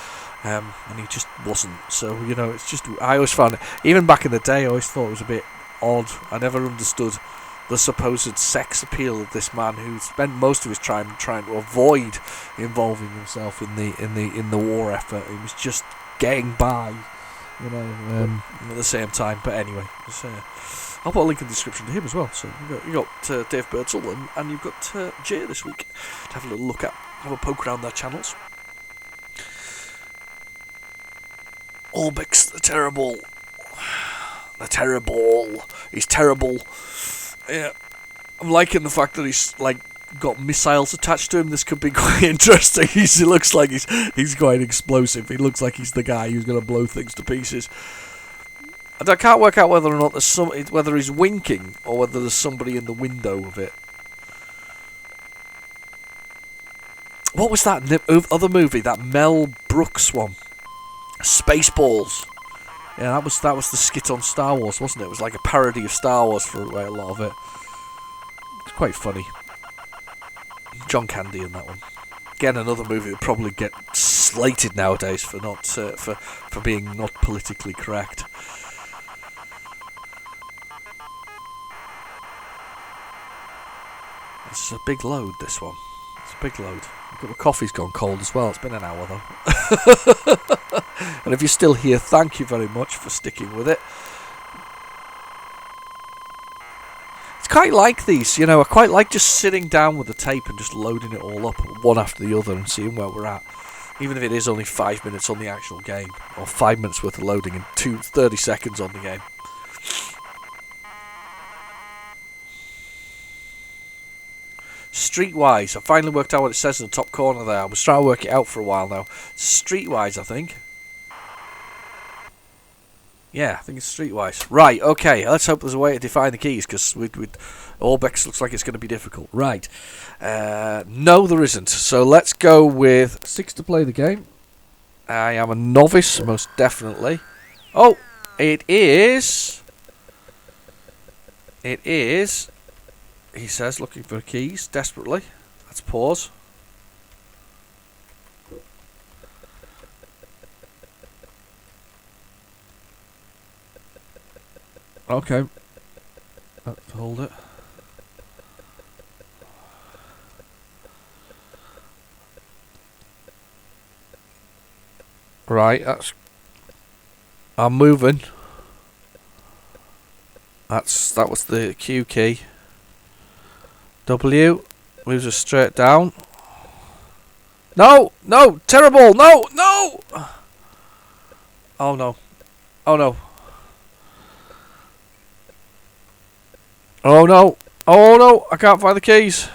And he just wasn't. So, it's just, I always found it, even back in the day, I always thought it was a bit odd. I never understood the supposed sex appeal of this man who spent most of his time trying to avoid involving himself in the war effort. He was just getting by, at the same time. But anyway, I'll put a link in the description to him as well. So you got Dave Birdsall and you've got Jay this week to have a little look at, have a poke around their channels. Orbix, the terrible. He's terrible. Yeah, I'm liking the fact that he's got missiles attached to him. This could be quite interesting. He looks like he's quite explosive. He looks like he's the guy who's going to blow things to pieces. And I can't work out whether or not whether he's winking or whether there's somebody in the window of it. What was that other movie? That Mel Brooks one, Spaceballs. Yeah, that was the skit on Star Wars, wasn't it? It was like a parody of Star Wars for a lot of it. It's quite funny. John Candy in that one. Again, another movie that probably get slated nowadays for not for being not politically correct. It's a big load, this one. It's a big load. My coffee's gone cold as well. It's been an hour though. And if you're still here, thank you very much for sticking with it. It's quite like these, I quite like just sitting down with the tape and just loading it all up one after the other and seeing where we're at. Even if it is only 5 minutes on the actual game, or 5 minutes worth of loading and 30 seconds on the game. Streetwise, I finally worked out what it says in the top corner there. I was trying to work it out for a while now. Streetwise, I think. Yeah, I think it's Streetwise. Right, okay, let's hope there's a way to define the keys, because with Orbex looks like it's going to be difficult. Right. No, there isn't. So let's go with 6 to play the game. I am a novice, most definitely. Oh, it is... He says, looking for keys, desperately. Let's pause. Okay. Let's hold it. Right, I'm moving. That was the Q key. W moves us straight down. No, terrible, no. Oh no. Oh no, I can't find the keys.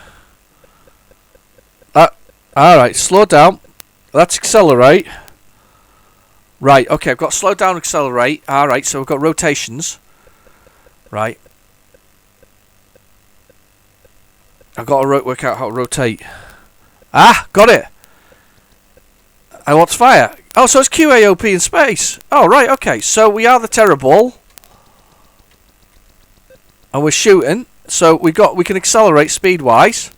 Alright, slow down. Let's accelerate. Right, okay, I've got slow down, accelerate. Alright, so we've got rotations. Right. I've got to work out how to rotate. Got it! I want to fire. Oh, so it's QAOP in space. Oh, right, okay. So we are the Terrorball. And we're shooting. So we can accelerate speed-wise.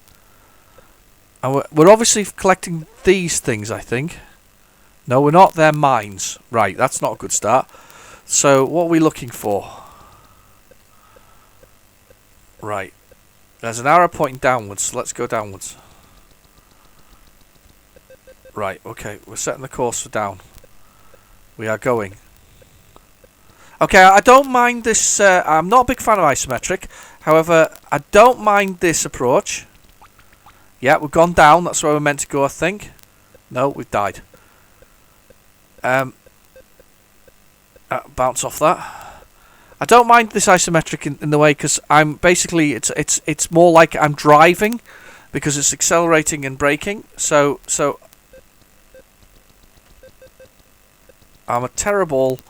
And we're obviously collecting these things, I think. No, we're not. They're mines. Right, that's not a good start. So what are we looking for? Right. There's an arrow pointing downwards, so let's go downwards. Right, okay, we're setting the course for down. We are going. Okay, I don't mind this, I'm not a big fan of isometric. However, I don't mind this approach. Yeah, we've gone down, that's where we're meant to go, I think. No, we've died. Bounce off that. I don't mind this isometric in the way, because I'm basically it's more like I'm driving, because it's accelerating and braking. So I'm a terrible.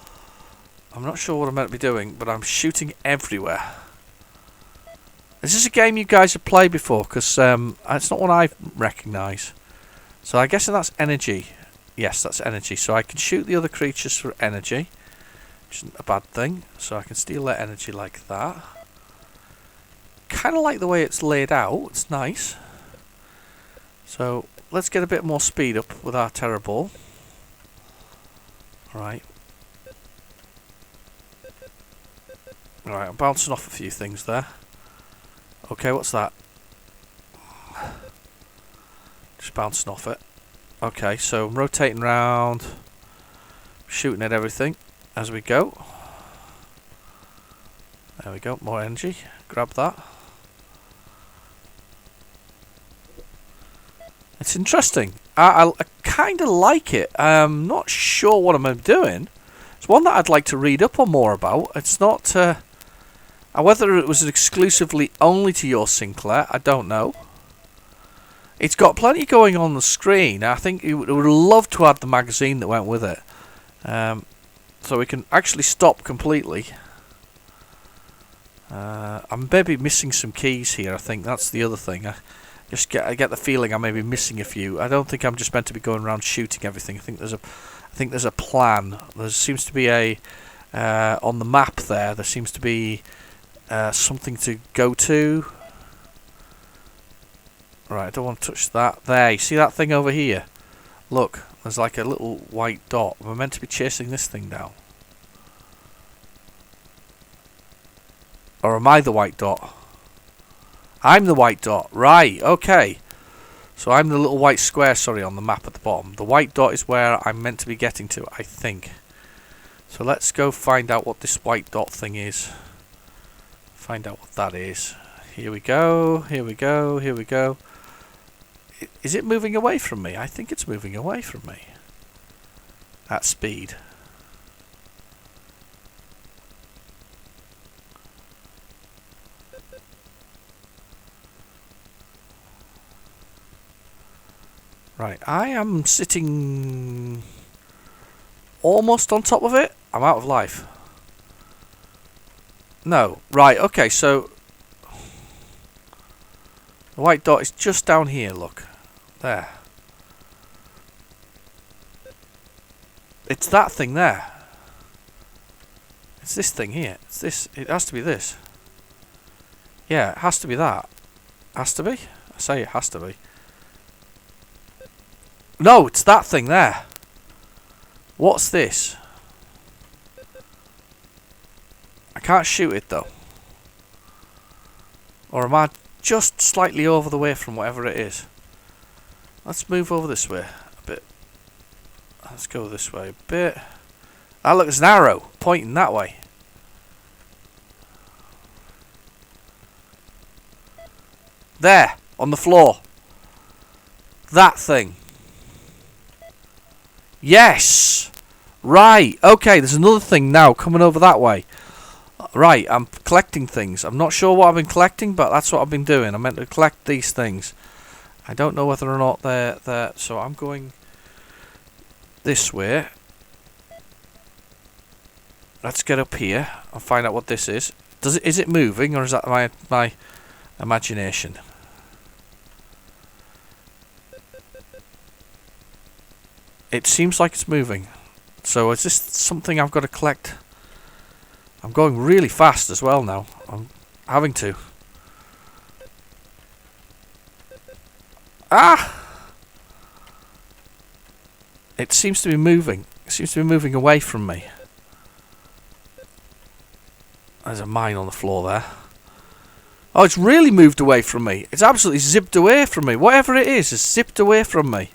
I'm not sure what I'm meant to be doing, but I'm shooting everywhere. Is this a game you guys have played before? Because it's not one I recognise. So I'm guessing that's energy. Yes, that's energy. So I can shoot the other creatures for energy. Which isn't a bad thing, so I can steal their energy like that. Kind of like the way it's laid out, it's nice. So, let's get a bit more speed up with our terror ball. Right. Right, I'm bouncing off a few things there. Okay, what's that? Just bouncing off it. Okay, so I'm rotating round, shooting at everything as we go. There we go, more energy. Grab that. It's interesting. I kind of like it. I'm not sure what I'm doing. It's one that I'd like to read up on more about. It's not... whether it was exclusively only to your Sinclair, I don't know. It's got plenty going on the screen. I think you would love to add the magazine that went with it. So we can actually stop completely. I'm maybe missing some keys here. I think that's the other thing. I get the feeling I may be missing a few. I don't think I'm just meant to be going around shooting everything. I think there's a plan. There seems to be a on the map there. There seems to be something to go to. Right, I don't want to touch that. There, you see that thing over here? Look, there's like a little white dot. We're meant to be chasing this thing down. Or am I the white dot? I'm the white dot. Right, okay. So I'm the little white square, sorry, on the map at the bottom. The white dot is where I'm meant to be getting to, I think. So let's go find out what this white dot thing is. Find out what that is. Here we go, here we go, here we go. Is it moving away from me? I think it's moving away from me. At speed. Right, I am sitting almost on top of it. I'm out of life. No, right, okay, so the white dot is just down here, look. There. It's that thing there. It's this thing here. It's this. It has to be this. Yeah, it has to be that. Has to be? I say it has to be. No, it's that thing there. What's this? I can't shoot it though. Or am I just slightly over the way from whatever it is? Let's move over this way a bit. Let's go this way a bit. Ah, look, there's an arrow pointing that way. There, on the floor. That thing. Yes! Right, okay, there's another thing now coming over that way. Right, I'm collecting things. I'm not sure what I've been collecting, but that's what I've been doing. I meant to collect these things. I don't know whether or not they're there, so I'm going this way. Let's get up here and find out what this is. Is it moving, or is that my imagination? It seems like it's moving. So is this something I've got to collect? I'm going really fast as well now. I'm having to. Ah! It seems to be moving. It seems to be moving away from me. There's a mine on the floor there. Oh, it's really moved away from me. It's absolutely zipped away from me. Whatever it is, it's zipped away from me.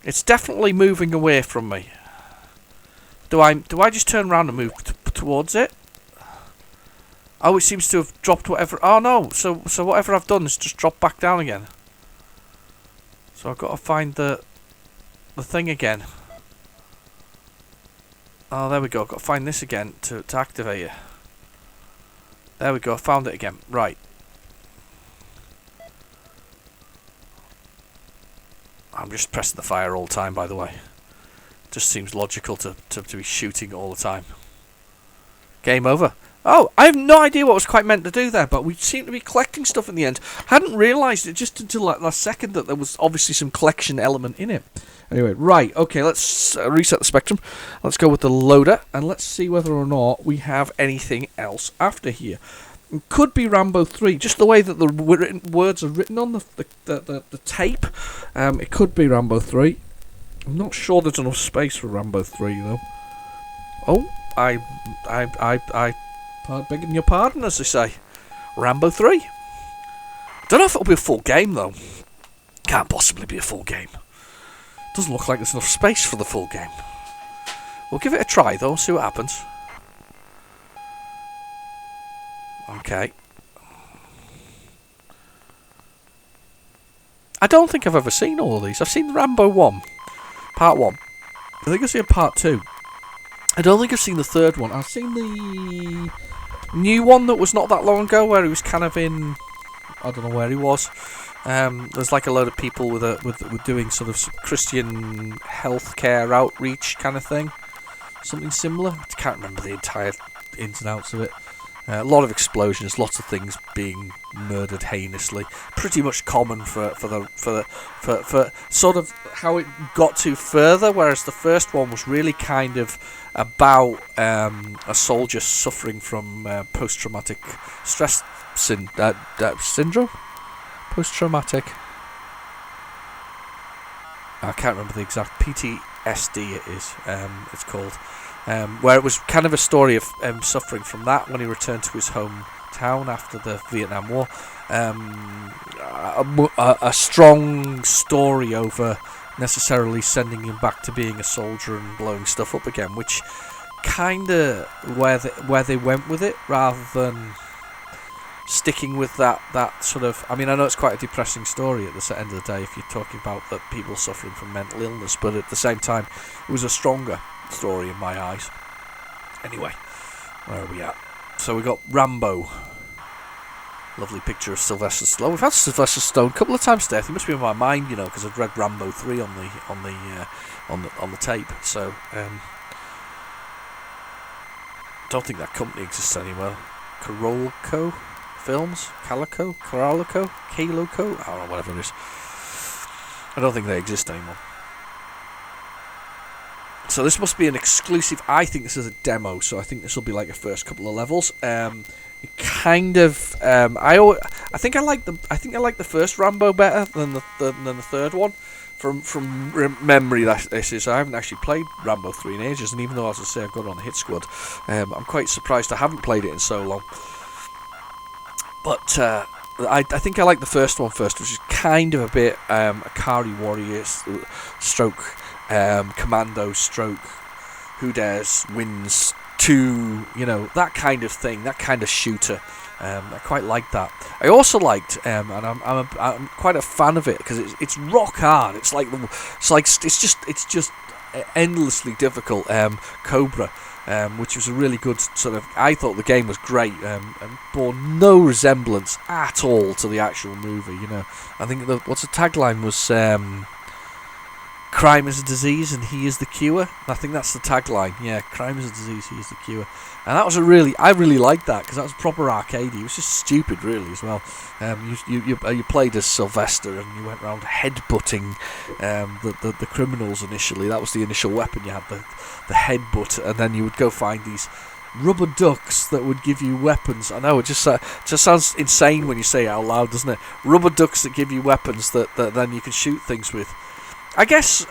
It's definitely moving away from me. Do I just turn around and move towards it? Oh, it seems to have dropped whatever. Oh no! So whatever I've done is just dropped back down again. So I've got to find the thing again. Oh, there we go. I've got to find this again to activate it. There we go. I found it again. Right. I'm just pressing the fire all the time, by the way. Just seems logical to be shooting all the time. Game over. Oh, I have no idea what was quite meant to do there, but we seem to be collecting stuff in the end. Hadn't realised it just until like last second that there was obviously some collection element in it. Anyway, right, okay, let's reset the spectrum. Let's go with the loader, and let's see whether or not we have anything else after here. It could be Rambo 3, just the way that the words are written on the tape. It could be Rambo 3. I'm not sure there's enough space for Rambo 3 though. Oh, I begging your pardon, as they say. Rambo 3. Don't know if it'll be a full game though. Can't possibly be a full game. Doesn't look like there's enough space for the full game. We'll give it a try though, see what happens. Okay. I don't think I've ever seen all of these. I've seen Rambo 1, Part 1. I think I've seen Part 2. I don't think I've seen the third one. I've seen the new one that was not that long ago, where he was kind of in... I don't know where he was. There's like a load of people with doing sort of Christian healthcare outreach kind of thing. Something similar. I can't remember the entire ins and outs of it. A lot of explosions, lots of things being murdered heinously. Pretty much common for sort of how it got to further. Whereas the first one was really kind of about a soldier suffering from post-traumatic stress syndrome. Post-traumatic. I can't remember the exact PTSD. It is. It's called. Where it was kind of a story of suffering from that when he returned to his hometown after the Vietnam War. A strong story over necessarily sending him back to being a soldier and blowing stuff up again, which kind of where they went with it, rather than sticking with that sort of... I mean, I know it's quite a depressing story at the end of the day if you're talking about the people suffering from mental illness, but at the same time, it was a stronger story in my eyes. Anyway, where are we at? So we got Rambo. Lovely picture of Sylvester Stallone. We've had Sylvester Stallone a couple of times today. He must be in my mind, because I've read Rambo 3 on the tape. So don't think that company exists anymore. Carolco Films, Calico, Carolico, Kaloco. I don't know, whatever it is. I don't think they exist anymore. So this must be an exclusive. I think this is a demo, so I think this will be like the first couple of levels. It kind of. I think I like the first Rambo better than the third one. From memory, this is. I haven't actually played Rambo 3 in ages, and even though, as I say, I've got it on the hit squad, I'm quite surprised I haven't played it in so long. But I think I like the first one first, which is kind of a bit Akari Warrior stroke. Commando stroke Who Dares Wins 2, that kind of thing, that kind of shooter. I quite like that. I also liked, and I'm quite a fan of it because it's rock hard. It's just endlessly difficult. Cobra, which was a really good sort of. I thought the game was great and bore no resemblance at all to the actual movie. I think what's the tagline was. Crime is a disease and he is the cure. I think that's the tagline. Yeah, crime is a disease, he is the cure. And that was I really liked that because that was proper arcadey. It was just stupid, really, as well. You played as Sylvester and you went around headbutting the criminals initially. That was the initial weapon. You had the headbutt, and then you would go find these rubber ducks that would give you weapons. I know it just sounds insane when you say it out loud, doesn't it? Rubber ducks that give you weapons that then you can shoot things with. I guess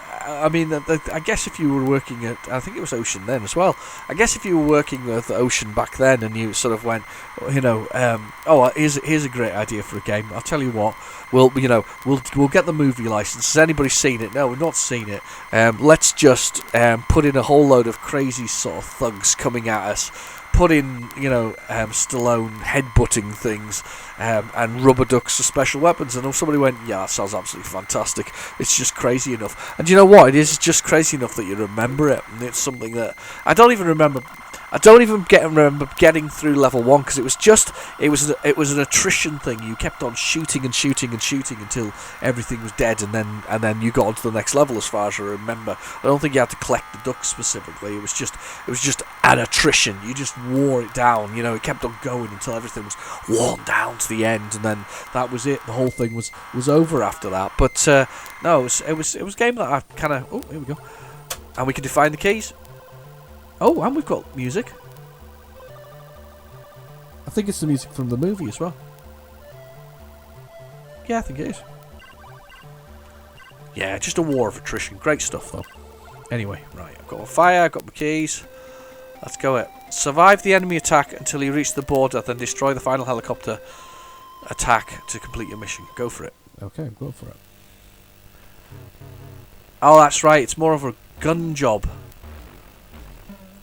if you were working at, I think it was Ocean then as well. I guess if you were working with Ocean back then and you sort of went, here's a great idea for a game. I'll tell you what, we'll get the movie license. Has anybody seen it? No, we've not seen it. Let's just put in a whole load of crazy sort of thugs coming at us. Put in, Stallone headbutting things and rubber ducks as special weapons. And somebody went, yeah, that sounds absolutely fantastic. It's just crazy enough. And you know what? It is just crazy enough that you remember it. And it's something that I don't even remember getting through level 1 because it was an attrition thing. You kept on shooting and shooting and shooting until everything was dead, and then you got on to the next level. As far as I remember, I don't think you had to collect the ducks specifically. It was just an attrition. You just wore it down. It kept on going until everything was worn down to the end, and then that was it. The whole thing was over after that. But no, it was a game that I kind of. Oh, here we go, and we can define the keys. Oh, and we've got music. I think it's the music from the movie as well. Yeah, I think it is. Yeah, just a war of attrition. Great stuff, though. Anyway, right, I've got my fire, I've got my keys. Let's go it. Survive the enemy attack until you reach the border, then destroy the final helicopter attack to complete your mission. Go for it. Okay, go for it. Oh, that's right, it's more of a gun job.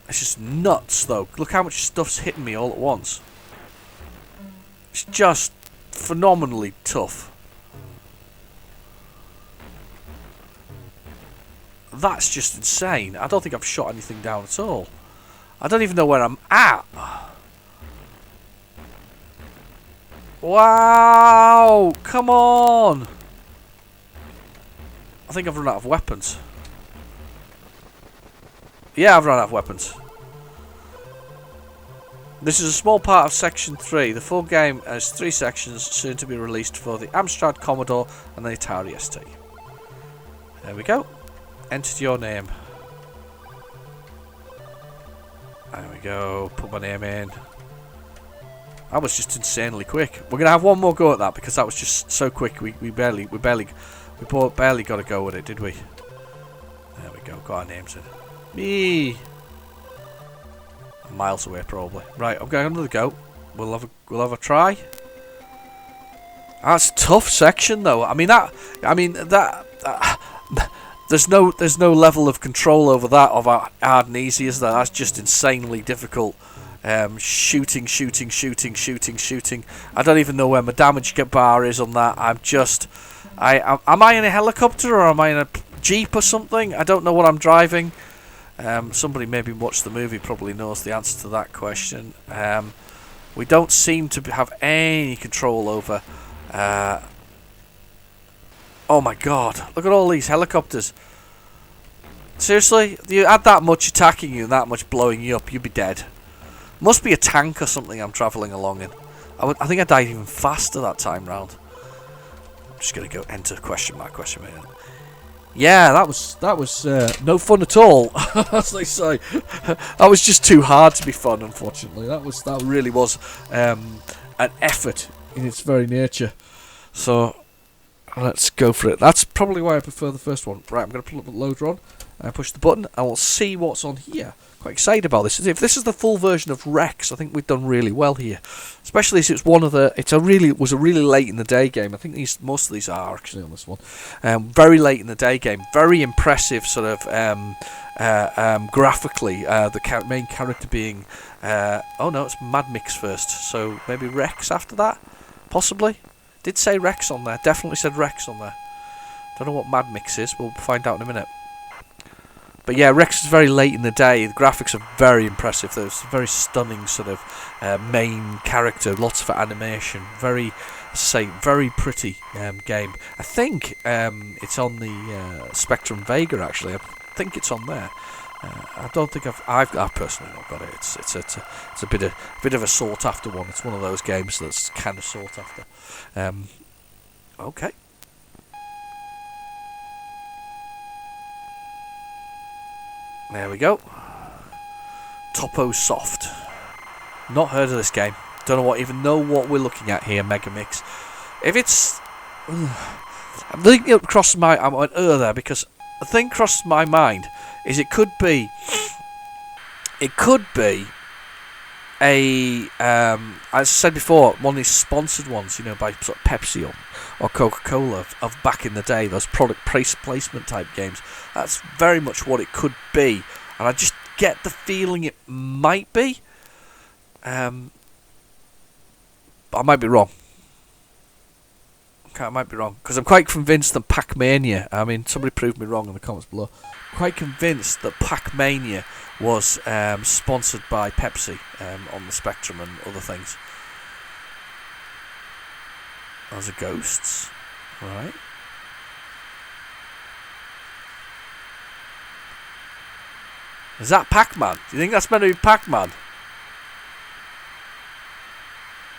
It's just nuts, though. Look how much stuff's hitting me all at once. It's just phenomenally tough. That's just insane. I don't think I've shot anything down at all. I don't even know where I'm at. Wow! Come on! I think I've run out of weapons. Yeah, I've run out of weapons. This is a small part of Section 3. The full game has 3 sections soon to be released for the Amstrad Commodore and the Atari ST. There we go. Entered your name. There we go. Put my name in. That was just insanely quick. We're gonna have one more go at that because that was just so quick. We barely got a go with it, did we? There we go. Got our names in. Me. Miles away, probably. Right, I'm going another go. We'll have a try. That's a tough section, though. There's no level of control over that of hard and easy, is there? That's just insanely difficult. Shooting. I don't even know where my damage bar is on that. Am I in a helicopter or am I in a jeep or something? I don't know what I'm driving. Somebody maybe watched the movie probably knows the answer to that question. We don't seem to have any control over. Oh my god! Look at all these helicopters. Seriously, if you had that much attacking you and that much blowing you up, you'd be dead. Must be a tank or something I'm travelling along in. I think I died even faster that time round. I'm just gonna go enter question mark. Yeah, that was no fun at all, as they say. That was just too hard to be fun, unfortunately. That really was an effort in its very nature. So let's go for it. That's probably why I prefer the first one. Right, I'm going to pull up the loader on and push the button, and we'll see what's on here. Quite excited about this. If this is the full version of Rex, I think we've done really well here. Especially as it's one of the. It was a really late in the day game. I think most of these are actually on this one. Very late in the day game. Very impressive, sort of graphically. The main character being. Oh no, it's Mad Mix first. So maybe Rex after that, possibly. Did say Rex on there. Definitely said Rex on there. Don't know what Mad Mix is. We'll find out in a minute. But yeah, Rex is very late in the day. The graphics are very impressive. There's a very stunning sort of main character. Lots of animation. Very pretty game. I think it's on the Spectrum Vega actually. I think it's on there. I don't think I've personally not got it. It's a bit of a sought after one. It's one of those games that's kind of sought after. Okay. There we go. Topo Soft. Not heard of this game. Don't know what we're looking at here, Megamix. If it's, I'm thinking it crossed my. I went there because the thing crossed my mind is it could be a as I said before, one of these sponsored ones, by sort of Pepsi or Coca-Cola of back in the day, those product placement type games. That's very much what it could be, and I just get the feeling it might be. But I might be wrong. Okay, I might be wrong because I'm quite convinced that Pac-Mania. I mean, somebody proved me wrong in the comments below. Quite convinced that Pac-Mania was sponsored by Pepsi on the Spectrum and other things. Those are ghosts, right? Is that Pac-Man? Do you think that's meant to be Pac-Man?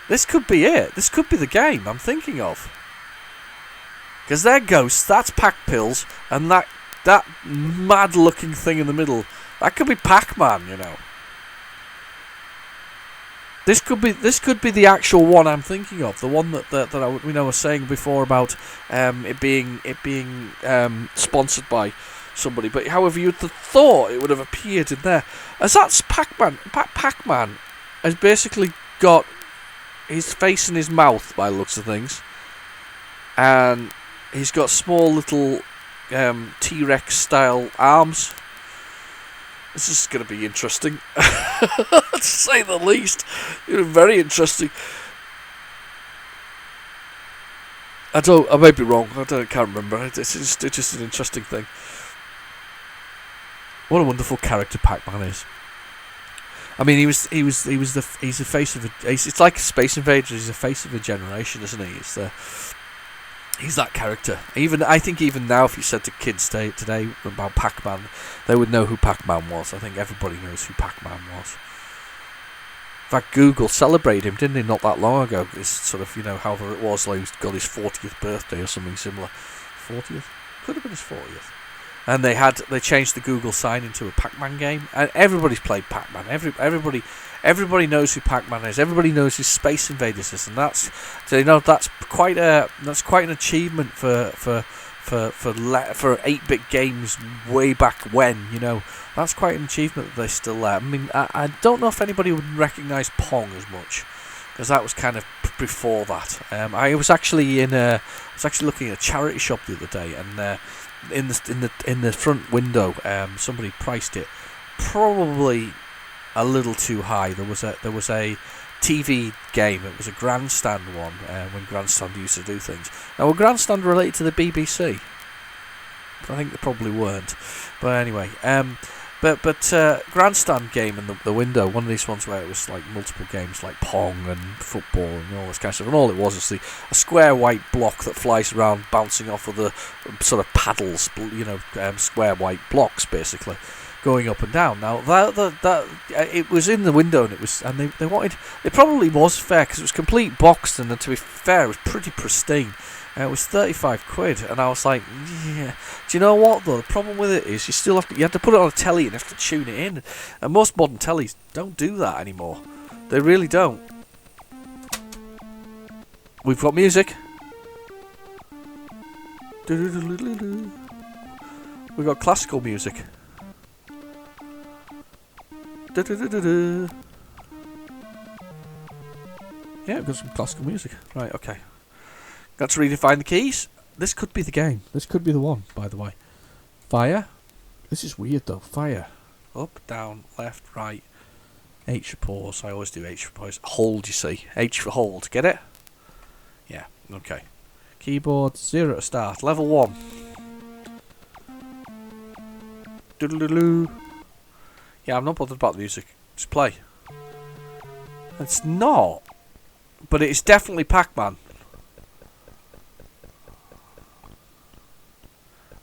This could be it. This could be the game I'm thinking of. Because they're ghosts, that's Pac-Pills, and that mad-looking thing in the middle, that could be Pac-Man, This could be the actual one I'm thinking of. The one that I was saying before about it being sponsored by somebody. But however, you'd have thought it would have appeared in there, as that's Pac-Man. Pac-Man has basically got his face in his mouth by the looks of things, and he's got small little T-Rex style arms. This is going to be interesting, to say the least. Very interesting. I may be wrong. Can't remember. It's just an interesting thing. What a wonderful character Pac-Man is. I mean, he's the face of it's like Space Invaders. He's the face of a generation, isn't he? He's that character. I think even now, if you said to kids today about Pac-Man, they would know who Pac-Man was. I think everybody knows who Pac-Man was. In fact, Google celebrated him, didn't they, not that long ago? It's sort of, however it was, like he got his 40th birthday or something similar. 40th? Could have been his 40th. And they changed the Google sign into a Pac-Man game, and everybody's played Pac-Man. Everybody knows who Pac-Man is. Everybody knows who Space Invaders is, and that's quite an achievement for 8-bit games way back when. That's quite an achievement that they still. I mean, I don't know if anybody would recognise Pong as much, because that was kind of before that. I was actually looking at a charity shop the other day, and in the front window, somebody priced it probably a little too high. There was a TV game. It was a Grandstand one, when Grandstand used to do things. Now, were Grandstand related to the BBC? I think they probably weren't. But anyway, but Grandstand game in the window, one of these ones where it was like multiple games like Pong and football and all this kind of stuff, and all it was a square white block that flies around bouncing off of the sort of paddles, square white blocks basically, going up and down. Now that it was in the window, and they wanted, it probably was fair because it was complete boxed, and to be fair, it was pretty pristine. It was 35 quid, and I was like, yeah. Do you know what though? The problem with it is you have to put it on a telly and you have to tune it in, and most modern tellies don't do that anymore. They really don't. We've got music. We've got classical music. Yeah, we've got some classical music. Right, okay. Got to redefine the keys. This could be the game. This could be the one, by the way. Fire. This is weird, though. Fire. Up, down, left, right. H for pause. I always do H for pause. Hold, you see. H for hold. Get it? Yeah, okay. Keyboard, 0 to start. Level 1. Doodle-doodle. Yeah, I'm not bothered about the music. Just play. It's not. But it's definitely Pac-Man.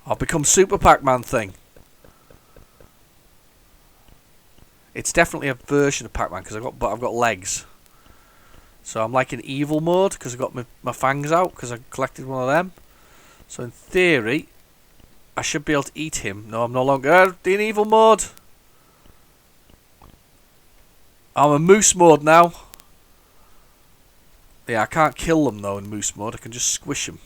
I'll become Super Pac-Man thing. It's definitely a version of Pac-Man because I've got legs. So I'm like in evil mode because I've got my fangs out because I collected one of them. So in theory, I should be able to eat him. No, I'm no longer in evil mode. I'm in moose mode now. Yeah, I can't kill them though in moose mode. I can just squish them.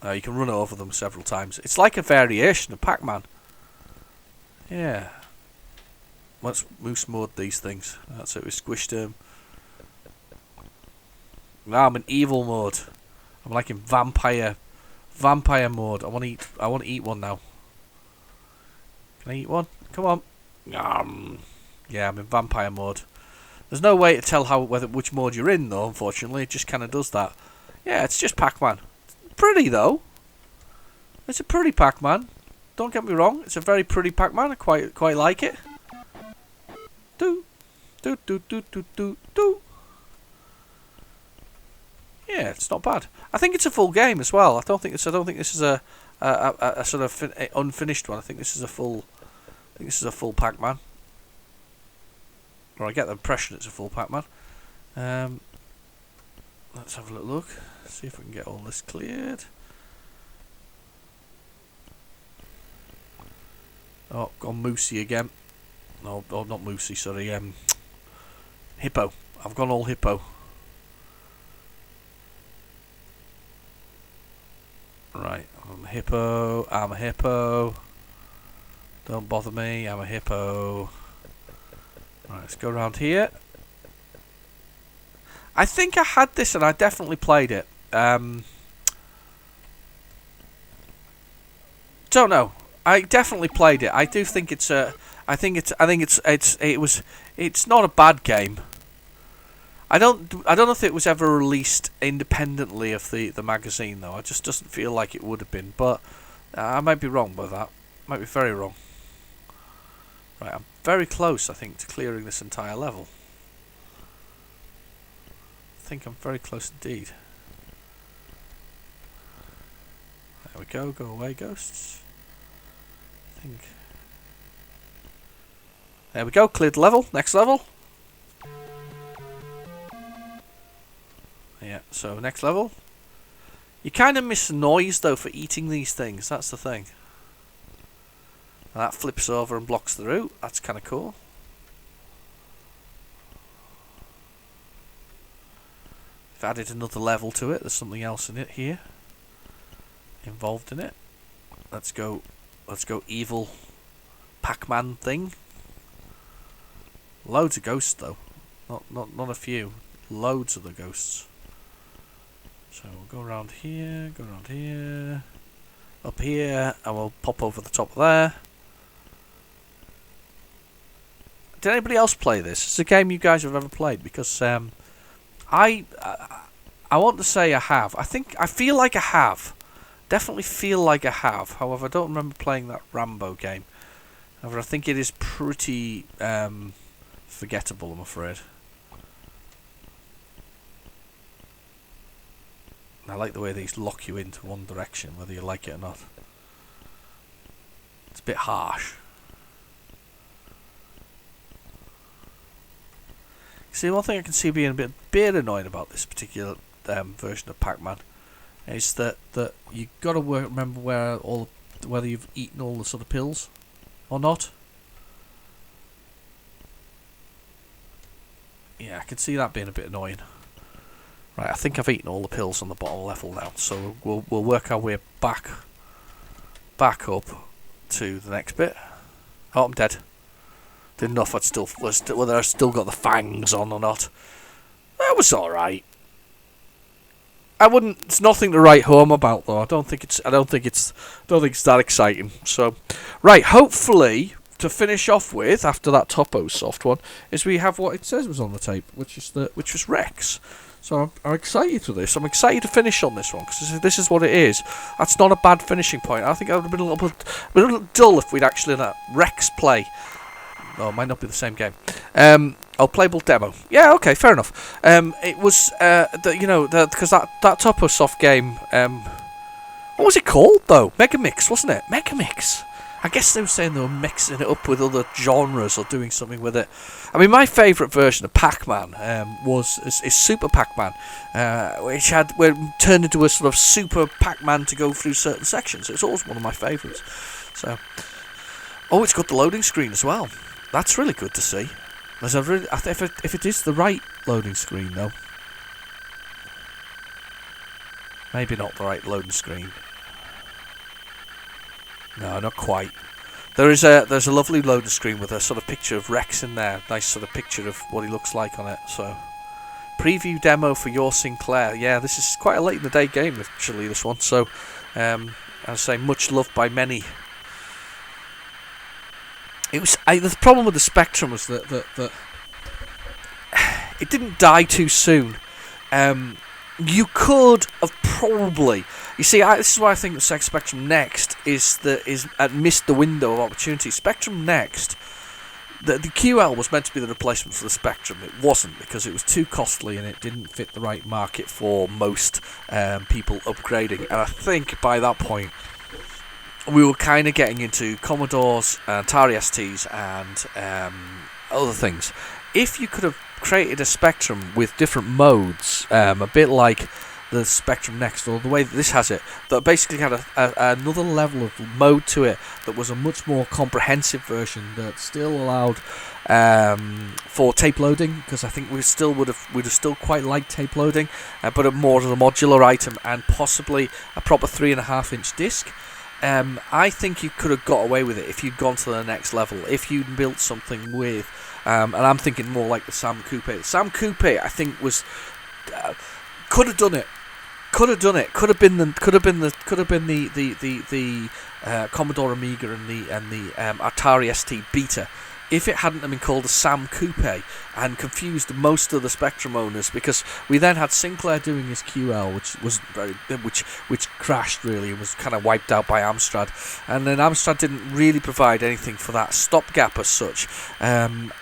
You can run over them several times. It's like a variation of Pac-Man. Yeah. Let's moose mode these things. That's it. We squished them. Now I'm in evil mode. I'm like in vampire mode. I want to eat one now. Can I eat one? Come on. Yeah, I'm in vampire mode. There's no way to tell which mode you're in though. Unfortunately, it just kind of does that. Yeah, it's just Pac-Man. Pretty though. It's a pretty Pac-Man. Don't get me wrong. It's a very pretty Pac-Man. I quite like it. Do do do do do do do. Yeah, it's not bad. I think it's a full game as well. I don't think this is a sort of unfinished one. I think this is a full. Pac-Man. Or I get the impression it's a full Pac-Man. Let's have a little look. See if we can get all this cleared. Oh, gone Moosey again. No, not Moosey, sorry. Hippo. I've gone all hippo. Right, I'm a hippo. I'm a hippo. Don't bother me. I'm a hippo. Right, let's go around here. I think I had this and I definitely played it. Don't know. I definitely played it. I do think it's a. It's not a bad game. I don't know if it was ever released independently of the magazine though. It just doesn't feel like it would have been. But I might be wrong with that. Might be very wrong. Right, I'm very close, I think, to clearing this entire level. I think I'm very close indeed. There we go. Go away, ghosts. I think. There we go. Cleared the level. Next level. Yeah, so next level. You kind of miss noise though for eating these things. That's the thing. And that flips over and blocks the route. That's kind of cool. I've added another level to it. There's something else in it here. Involved in it. Let's go evil Pac-Man thing. Loads of ghosts though. Not a few. Loads of the ghosts. So we'll go around here, up here, and we'll pop over the top of there. Did anybody else play this? It's a game you guys have ever played, because I want to say I have. I feel like I have. Definitely feel like I have. However, I don't remember playing that Rambo game. However, I think it is pretty forgettable, I'm afraid. I like the way these lock you into one direction, whether you like it or not. It's a bit harsh. See, one thing I can see being a bit annoying about this particular version of Pac-Man is that you got to remember whether you've eaten all the sort of pills or not. Yeah, I can see that being a bit annoying. Right, I think I've eaten all the pills on the bottom level now, so we'll work our way back up to the next bit. Oh, I'm dead. Didn't know if whether I still got the fangs on or not. That was all right. It's nothing to write home about though. I don't think it's that exciting. So, right, hopefully to finish off with after that Topo soft one is we have what it says was on the tape, which was Rex. So I'm excited for this. I'm excited to finish on this one because this is what it is. That's not a bad finishing point. I think I would have been a little dull if we'd actually let Rex play. Oh, it might not be the same game. Playable demo. Yeah, okay, fair enough. It was because that Topo soft game. What was it called though? Mega Mix, wasn't it? Mega Mix. I guess they were saying they were mixing it up with other genres or doing something with it. I mean, my favourite version of Pac-Man is Super Pac-Man, which turned into a sort of Super Pac-Man to go through certain sections. It's always one of my favourites. So, it's got the loading screen as well. That's really good to see. If it is the right loading screen though, maybe not the right loading screen. No, not quite. There's a lovely loading screen with a sort of picture of Rex in there. Nice sort of picture of what he looks like on it. So, preview demo for your Sinclair. Yeah, this is quite a late in the day game actually. This one. So, I say much loved by many. The problem with the Spectrum was that it didn't die too soon. You could have probably. You see, this is why I think the Spectrum Next missed the window of opportunity. Spectrum Next, the QL was meant to be the replacement for the Spectrum. It wasn't because it was too costly and it didn't fit the right market for most people upgrading. And I think by that point, we were kind of getting into Commodores, Atari STs, and other things. If you could have created a Spectrum with different modes, a bit like the Spectrum Next, or the way that this has it, that basically had another level of mode to it that was a much more comprehensive version that still allowed for tape loading, because I think we still would have still quite liked tape loading, but a more of a modular item, and possibly a proper 3.5-inch disc. I think you could have got away with it if you'd gone to the next level, if you'd built something with, and I'm thinking more like the Sam Coupe. Sam Coupe, I think, was could have done it. Could have done it. Could have been the Commodore Amiga and the Atari ST Beta, if it hadn't been called a Sam Coupe and confused most of the Spectrum owners, because we then had Sinclair doing his QL, which crashed really and was kind of wiped out by Amstrad, and then Amstrad didn't really provide anything for that stopgap as such, and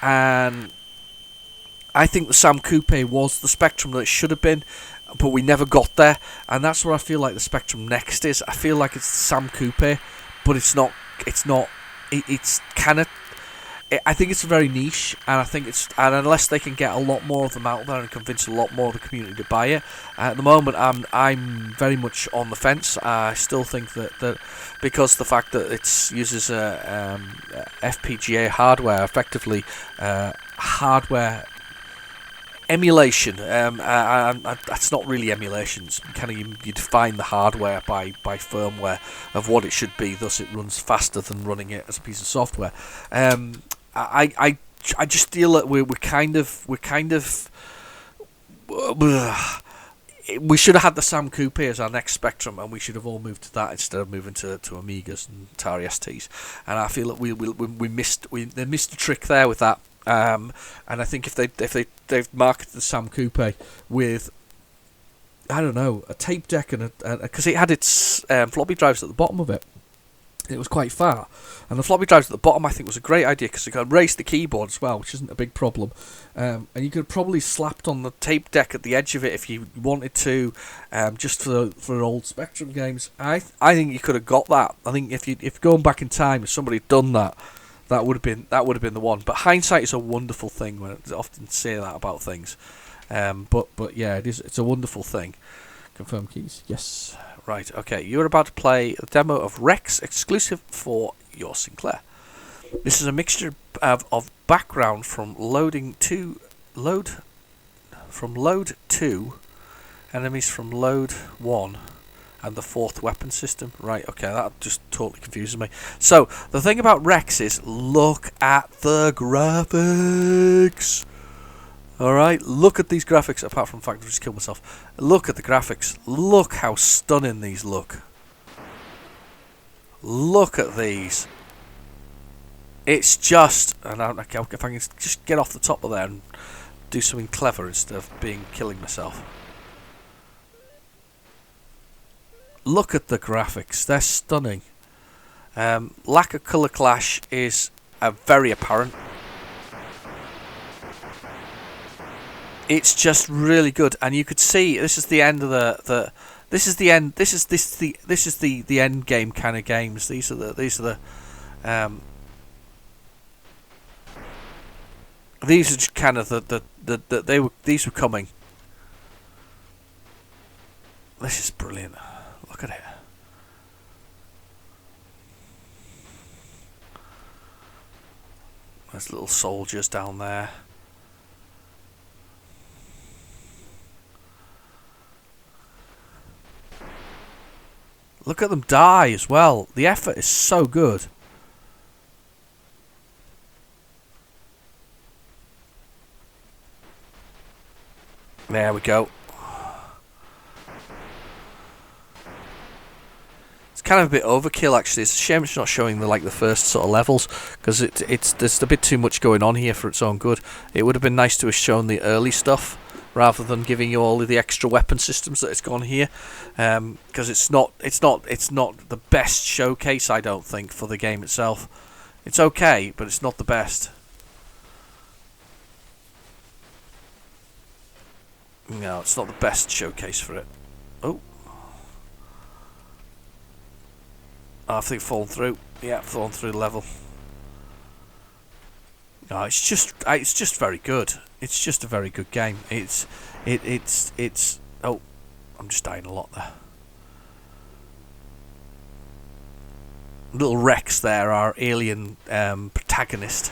I think the Sam Coupe was the Spectrum that it should have been, but we never got there, and that's where I feel like the Spectrum Next is. I feel like it's the Sam Coupe, but it's not. It's kind of. I think it's very niche, and I think and unless they can get a lot more of them out there and convince a lot more of the community to buy it, at the moment I'm very much on the fence. I still think that because the fact that it uses FPGA hardware, effectively hardware emulation, that's not really emulations. Kind of you define the hardware by firmware of what it should be. Thus, it runs faster than running it as a piece of software. I just feel that we're kind of we should have had the Sam Coupe as our next Spectrum, and we should have all moved to that instead of moving to Amigas and Atari STs. And I feel that they missed a trick there with that. And I think if they've marketed the Sam Coupe with, I don't know, a tape deck and because it had its floppy drives at the bottom of it. It was quite far, and the floppy drives at the bottom I think was a great idea, because you could raise the keyboard as well, which isn't a big problem, and you could probably slapped on the tape deck at the edge of it if you wanted to, just for old Spectrum games. I think you could have got that. I think if going back in time, if somebody had done that, that would have been the one. But hindsight is a wonderful thing. When I often say that about things, but yeah, it's a wonderful thing. Confirm keys, yes. Right, okay, you're about to play a demo of Rex, exclusive for your Sinclair. This is a mixture of background from load 2, enemies from load 1, and the 4th weapon system. Right, okay, that just totally confuses me. So, the thing about Rex is, look at the graphics! Alright, look at these graphics, apart from the fact I just killed myself. Look at the graphics. Look how stunning these look. Look at these. It's just, and if I can just get off the top of there and do something clever instead of killing myself. Look at the graphics, they're stunning. Lack of colour clash is very apparent. It's just really good, and you could see this is the end of this is the end game kind of games. These are just kind of these were coming. This is brilliant. Look at it. There's little soldiers down there. Look at them die as well. The effort is so good. There we go. It's kind of a bit overkill, actually. It's a shame it's not showing the first sort of levels, because there's a bit too much going on here for its own good. It would have been nice to have shown the early stuff, rather than giving you all of the extra weapon systems that it's gone here, because it's not the best showcase, I don't think, for the game itself. It's okay, but it's not the best. No, it's not the best showcase for it. Oh, I think fallen through. Yeah, fallen through the level. No, it's just very good. It's just a very good game. It's oh, I'm just dying a lot there. Little Rex there, our alien protagonist.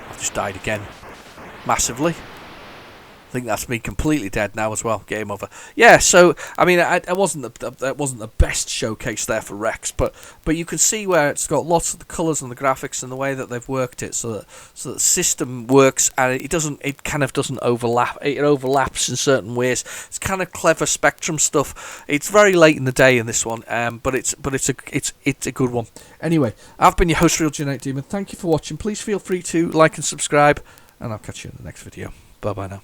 I've just died again. Massively. I think that's me completely dead now as well. Game over. Yeah, so I mean, it wasn't the best showcase there for Rex, but you can see where it's got lots of the colours and the graphics and the way that they've worked it, so that the system works and it kind of doesn't overlap. It overlaps in certain ways. It's kind of clever Spectrum stuff. It's very late in the day in this one, but it's a good one. Anyway, I've been your host, Real Genetic Demon. Thank you for watching. Please feel free to like and subscribe, and I'll catch you in the next video. Bye bye now.